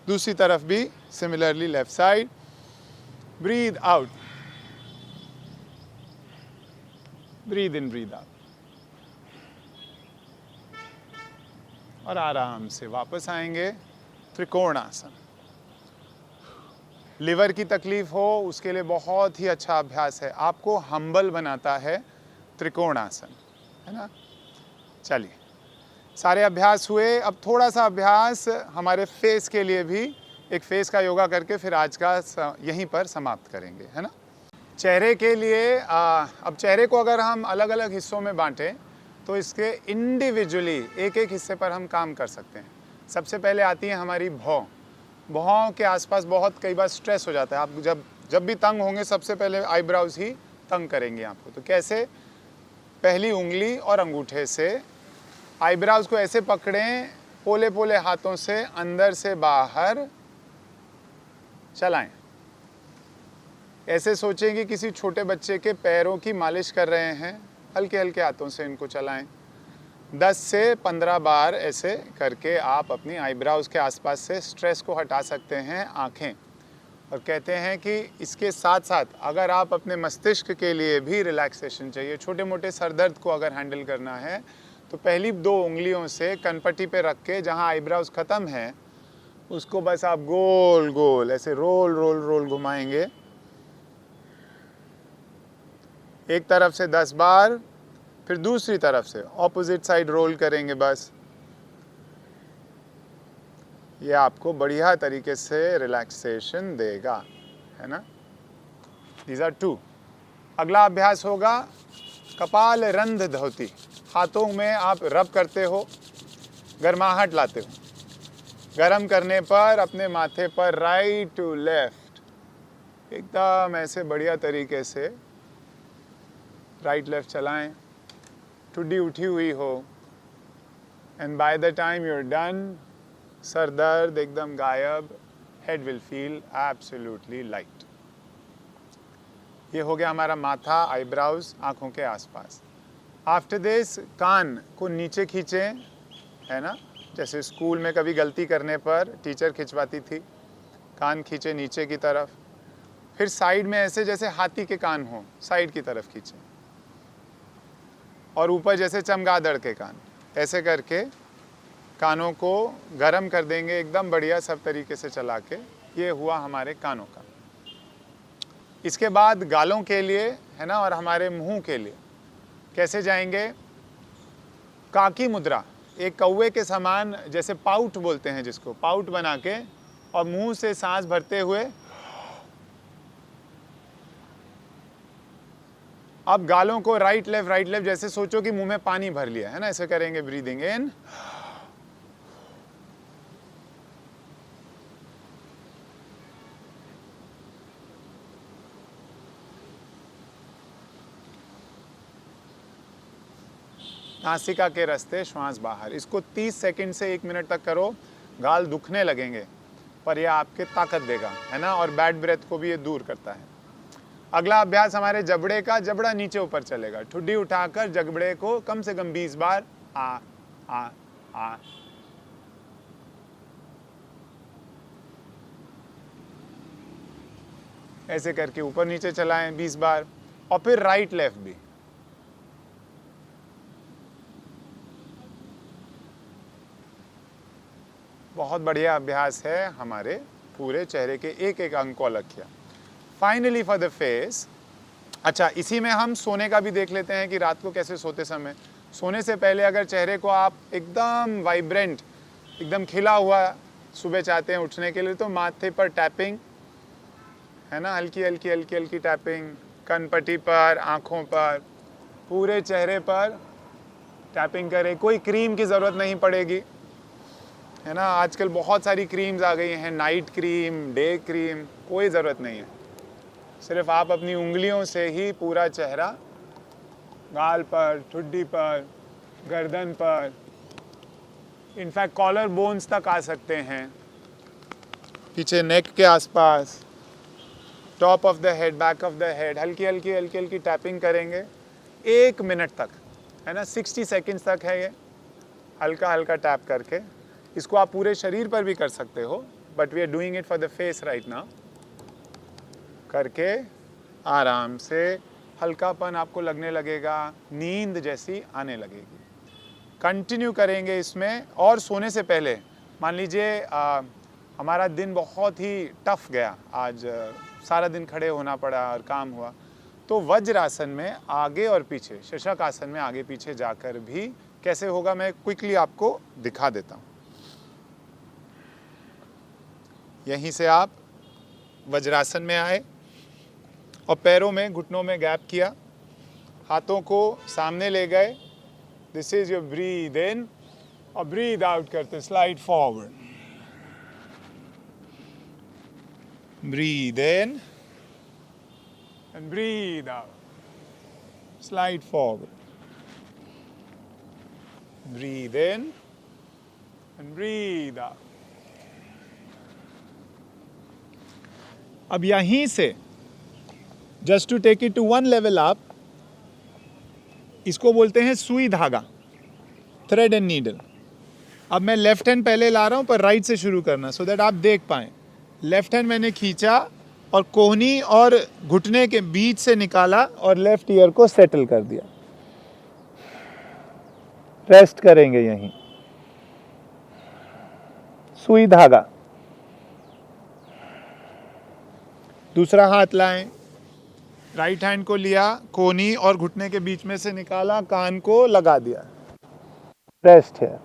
दूसरी तरफ भी similarly, left side, breathe out, breathe in, breathe out और आराम से वापस आएंगे। त्रिकोणासन। लिवर की तकलीफ हो उसके लिए बहुत ही अच्छा अभ्यास है, आपको हम्बल बनाता है त्रिकोणासन, है ना। चलिए, सारे अभ्यास हुए। अब थोड़ा सा अभ्यास हमारे फेस के लिए भी, एक फेस का योगा करके फिर आज का यहीं पर समाप्त करेंगे, है ना। चेहरे के लिए अब चेहरे को अगर हम अलग अलग हिस्सों में बांटें तो इसके इंडिविजुअली एक एक हिस्से पर हम काम कर सकते हैं। सबसे पहले आती है हमारी भौं। भौं के आसपास बहुत कई बार स्ट्रेस हो जाता है। आप जब भी तंग होंगे सबसे पहले आईब्राउज ही तंग करेंगे आपको। तो कैसे, पहली उंगली और अंगूठे से आईब्राउज को ऐसे पकड़ें, पोले पोले हाथों से अंदर से बाहर चलाएं। ऐसे सोचें कि किसी छोटे बच्चे के पैरों की मालिश कर रहे हैं, हल्के हल्के हाथों से इनको चलाएं। 10 से 15 बार ऐसे करके आप अपनी आईब्राउज के आसपास से स्ट्रेस को हटा सकते हैं। आँखें, और कहते हैं कि इसके साथ साथ अगर आप अपने मस्तिष्क के लिए भी रिलैक्सेशन चाहिए, छोटे मोटे सर दर्द को अगर हैंडल करना है, तो पहली 2 उंगलियों से कनपट्टी पे रख के जहाँ आईब्राउज ख़त्म है उसको बस आप गोल गोल ऐसे रोल रोल रोल घुमाएंगे। एक तरफ से 10 बार, फिर दूसरी तरफ से ऑपोजिट साइड रोल करेंगे। बस ये आपको बढ़िया तरीके से रिलैक्सेशन देगा, है ना। These are 2। अगला अभ्यास होगा कपाल रंध्र धौती। हाथों में आप रब करते हो, गर्माहट लाते हो। गरम करने पर अपने माथे पर राइट टू लेफ्ट एकदम ऐसे बढ़िया तरीके से राइट लेफ्ट चलाएं, ठुड्डी उठी हुई हो। And by the time you are done, sir दर्द एकदम गायब, head will feel absolutely light. ये हो गया हमारा माथा, आईब्राउज, आंखों के आसपास। आफ्टर दिस कान को नीचे खींचें, है ना। जैसे स्कूल में कभी गलती करने पर टीचर खिंचवाती थी, कान खींचे नीचे की तरफ। फिर साइड में ऐसे जैसे हाथी के कान हो, साइड की तरफ खींचें। और ऊपर जैसे चमगादड़ के कान, ऐसे करके कानों को गरम कर देंगे एकदम बढ़िया सब तरीके से चला के। ये हुआ हमारे कानों का। इसके बाद गालों के लिए है ना, और हमारे मुंह के लिए कैसे जाएंगे? काकी मुद्रा, एक कौवे के समान, जैसे पाउट बोलते हैं जिसको, पाउट बना के और मुंह से सांस भरते हुए। अब गालों को राइट लेफ्ट जैसे सोचो कि मुंह में पानी भर लिया है ना, ऐसे करेंगे। ब्रीदिंग इन, नासिका के रास्ते श्वास बाहर। इसको 30 सेकंड से 1 मिनट तक करो। गाल दुखने लगेंगे पर यह आपके ताकत देगा, है ना, और बैड ब्रेथ को भी ये दूर करता है। अगला अभ्यास हमारे जबड़े का, जबड़ा नीचे ऊपर चलेगा। ठुड्डी उठाकर जबड़े को कम से कम 20 बार आ ऐसे करके ऊपर नीचे चलाएं 20 बार। और फिर राइट लेफ्ट भी। बहुत बढ़िया अभ्यास है हमारे पूरे चेहरे के एक एक अंग को अलग किया। Finally for the face. अच्छा, इसी में हम सोने का भी देख लेते हैं कि रात को कैसे सोते समय, सोने से पहले अगर चेहरे को आप एकदम वाइब्रेंट, एकदम खिला हुआ सुबह चाहते हैं उठने के लिए, तो माथे पर टैपिंग, है ना, हल्की हल्की हल्की हल्की टैपिंग, कनपट्टी पर, आँखों पर, पूरे चेहरे पर टैपिंग करें। कोई क्रीम की ज़रूरत नहीं पड़ेगी, है ना। आजकल बहुत सारी क्रीम्स आ गई हैं, नाइट क्रीम, डे क्रीम, कोई ज़रूरत नहीं है। सिर्फ आप अपनी उंगलियों से ही पूरा चेहरा, गाल पर, ठुड्डी पर, गर्दन पर, इनफैक्ट कॉलर बोन्स तक आ सकते हैं, पीछे नेक के आसपास, top of the head, back of the head, हल्की हल्की हल्की हल्की टैपिंग करेंगे 1 मिनट तक, है ना। 60 सेकेंड्स तक है ये, हल्का हल्का टैप करके। इसको आप पूरे शरीर पर भी कर सकते हो, but we are doing it for the face right now. करके आराम से हल्कापन आपको लगने लगेगा, नींद जैसी आने लगेगी। कंटिन्यू करेंगे इसमें। और सोने से पहले, मान लीजिए हमारा दिन बहुत ही टफ गया, आज सारा दिन खड़े होना पड़ा और काम हुआ, तो वज्रासन में आगे और पीछे, शशक आसन में आगे पीछे जाकर भी कैसे होगा मैं क्विकली आपको दिखा देता हूँ। यहीं से आप वज्रासन में आए और पैरों में, घुटनों में गैप किया, हाथों को सामने ले गए। This is your breathe in, और ब्रीद आउट करते slide forward. Breathe in and breathe out, slide forward. Breathe in and breathe out. अब यहीं से just to take it to 1 level up, इसको बोलते हैं सुई धागा, थ्रेड एंड नीडल। अब मैं लेफ्ट हैंड पहले ला रहा हूं, पर राइट से शुरू करना, सो दैट आप देख पाएं। लेफ्ट हैंड मैंने खींचा और कोहनी और घुटने के बीच से निकाला और लेफ्ट ईयर को सेटल कर दिया। रेस्ट करेंगे यहीं, सुई धागा। दूसरा हाथ लाएं, राइट हैंड को लिया, कोहनी और घुटने के बीच में से निकाला, कान को लगा दिया। रेस्ट है।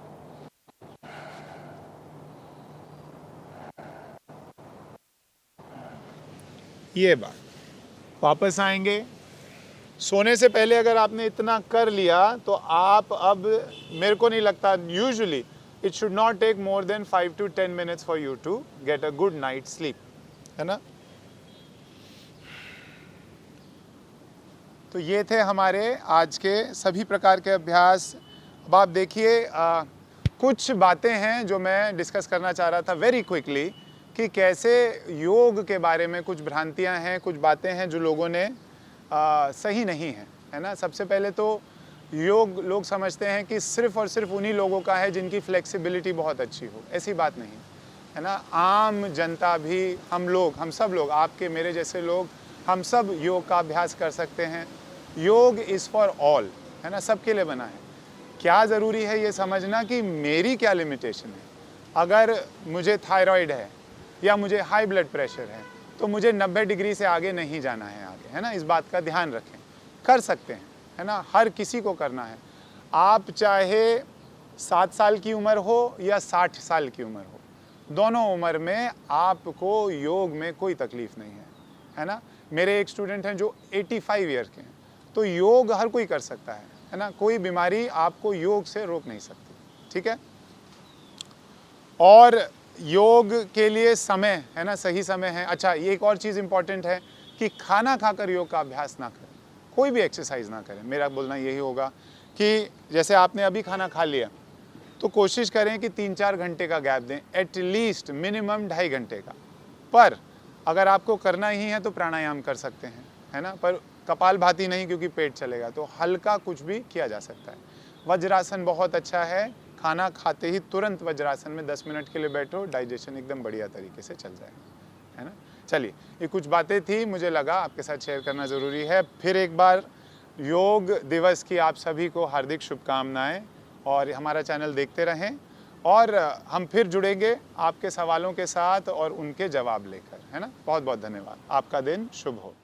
ये बात, वापस आएंगे। सोने से पहले अगर आपने इतना कर लिया तो आप, अब मेरे को नहीं लगता, usually it should not take more than 5 to 10 minutes for you to get a good night sleep, है ना। तो ये थे हमारे आज के सभी प्रकार के अभ्यास। अब आप देखिए, कुछ बातें हैं जो मैं डिस्कस करना चाह रहा था वेरी क्विकली, कि कैसे योग के बारे में कुछ भ्रांतियां हैं, कुछ बातें हैं जो लोगों ने सही नहीं है, है ना। सबसे पहले तो योग लोग समझते हैं कि सिर्फ और सिर्फ उन्हीं लोगों का है जिनकी फ्लेक्सिबिलिटी बहुत अच्छी हो। ऐसी बात नहीं है ना। आम जनता भी, हम लोग, हम सब लोग, आपके मेरे जैसे लोग, हम सब योग का अभ्यास कर सकते हैं। योग इज़ फॉर ऑल, है ना, सबके लिए बना है। क्या ज़रूरी है ये समझना कि मेरी क्या लिमिटेशन है। अगर मुझे थायराइड है या मुझे हाई ब्लड प्रेशर है तो मुझे 90 डिग्री से आगे नहीं जाना है आगे, है ना। इस बात का ध्यान रखें। कर सकते हैं, है ना, हर किसी को करना है। आप चाहे 7 साल की उम्र हो या 60 साल की उम्र हो, दोनों उम्र में आपको योग में कोई तकलीफ नहीं है ना। मेरे एक स्टूडेंट हैं जो 85 ईयर के हैं, तो योग हर कोई कर सकता है ना। कोई बीमारी आपको योग से रोक नहीं सकती, ठीक है। और योग के लिए समय, है ना, सही समय है। अच्छा, ये एक और चीज़ इंपॉर्टेंट है कि खाना खाकर योग का अभ्यास ना करें, कोई भी एक्सरसाइज ना करें। मेरा बोलना यही होगा कि जैसे आपने अभी खाना खा लिया तो कोशिश करें कि 3-4 घंटे का गैप दें, एटलीस्ट मिनिमम 2.5 घंटे का। पर अगर आपको करना ही है तो प्राणायाम कर सकते हैं, है ना, पर कपालभाति नहीं, क्योंकि पेट चलेगा। तो हल्का कुछ भी किया जा सकता है। वज्रासन बहुत अच्छा है, खाना खाते ही तुरंत वज्रासन में 10 मिनट के लिए बैठो, डाइजेशन एकदम बढ़िया तरीके से चल जाएगा, है ना। चलिए, ये कुछ बातें थी, मुझे लगा आपके साथ शेयर करना ज़रूरी है। फिर एक बार योग दिवस की आप सभी को हार्दिक शुभकामनाएं, और हमारा चैनल देखते रहें, और हम फिर जुड़ेंगे आपके सवालों के साथ और उनके जवाब लेकर, है ना। बहुत बहुत धन्यवाद। आपका दिन शुभ हो।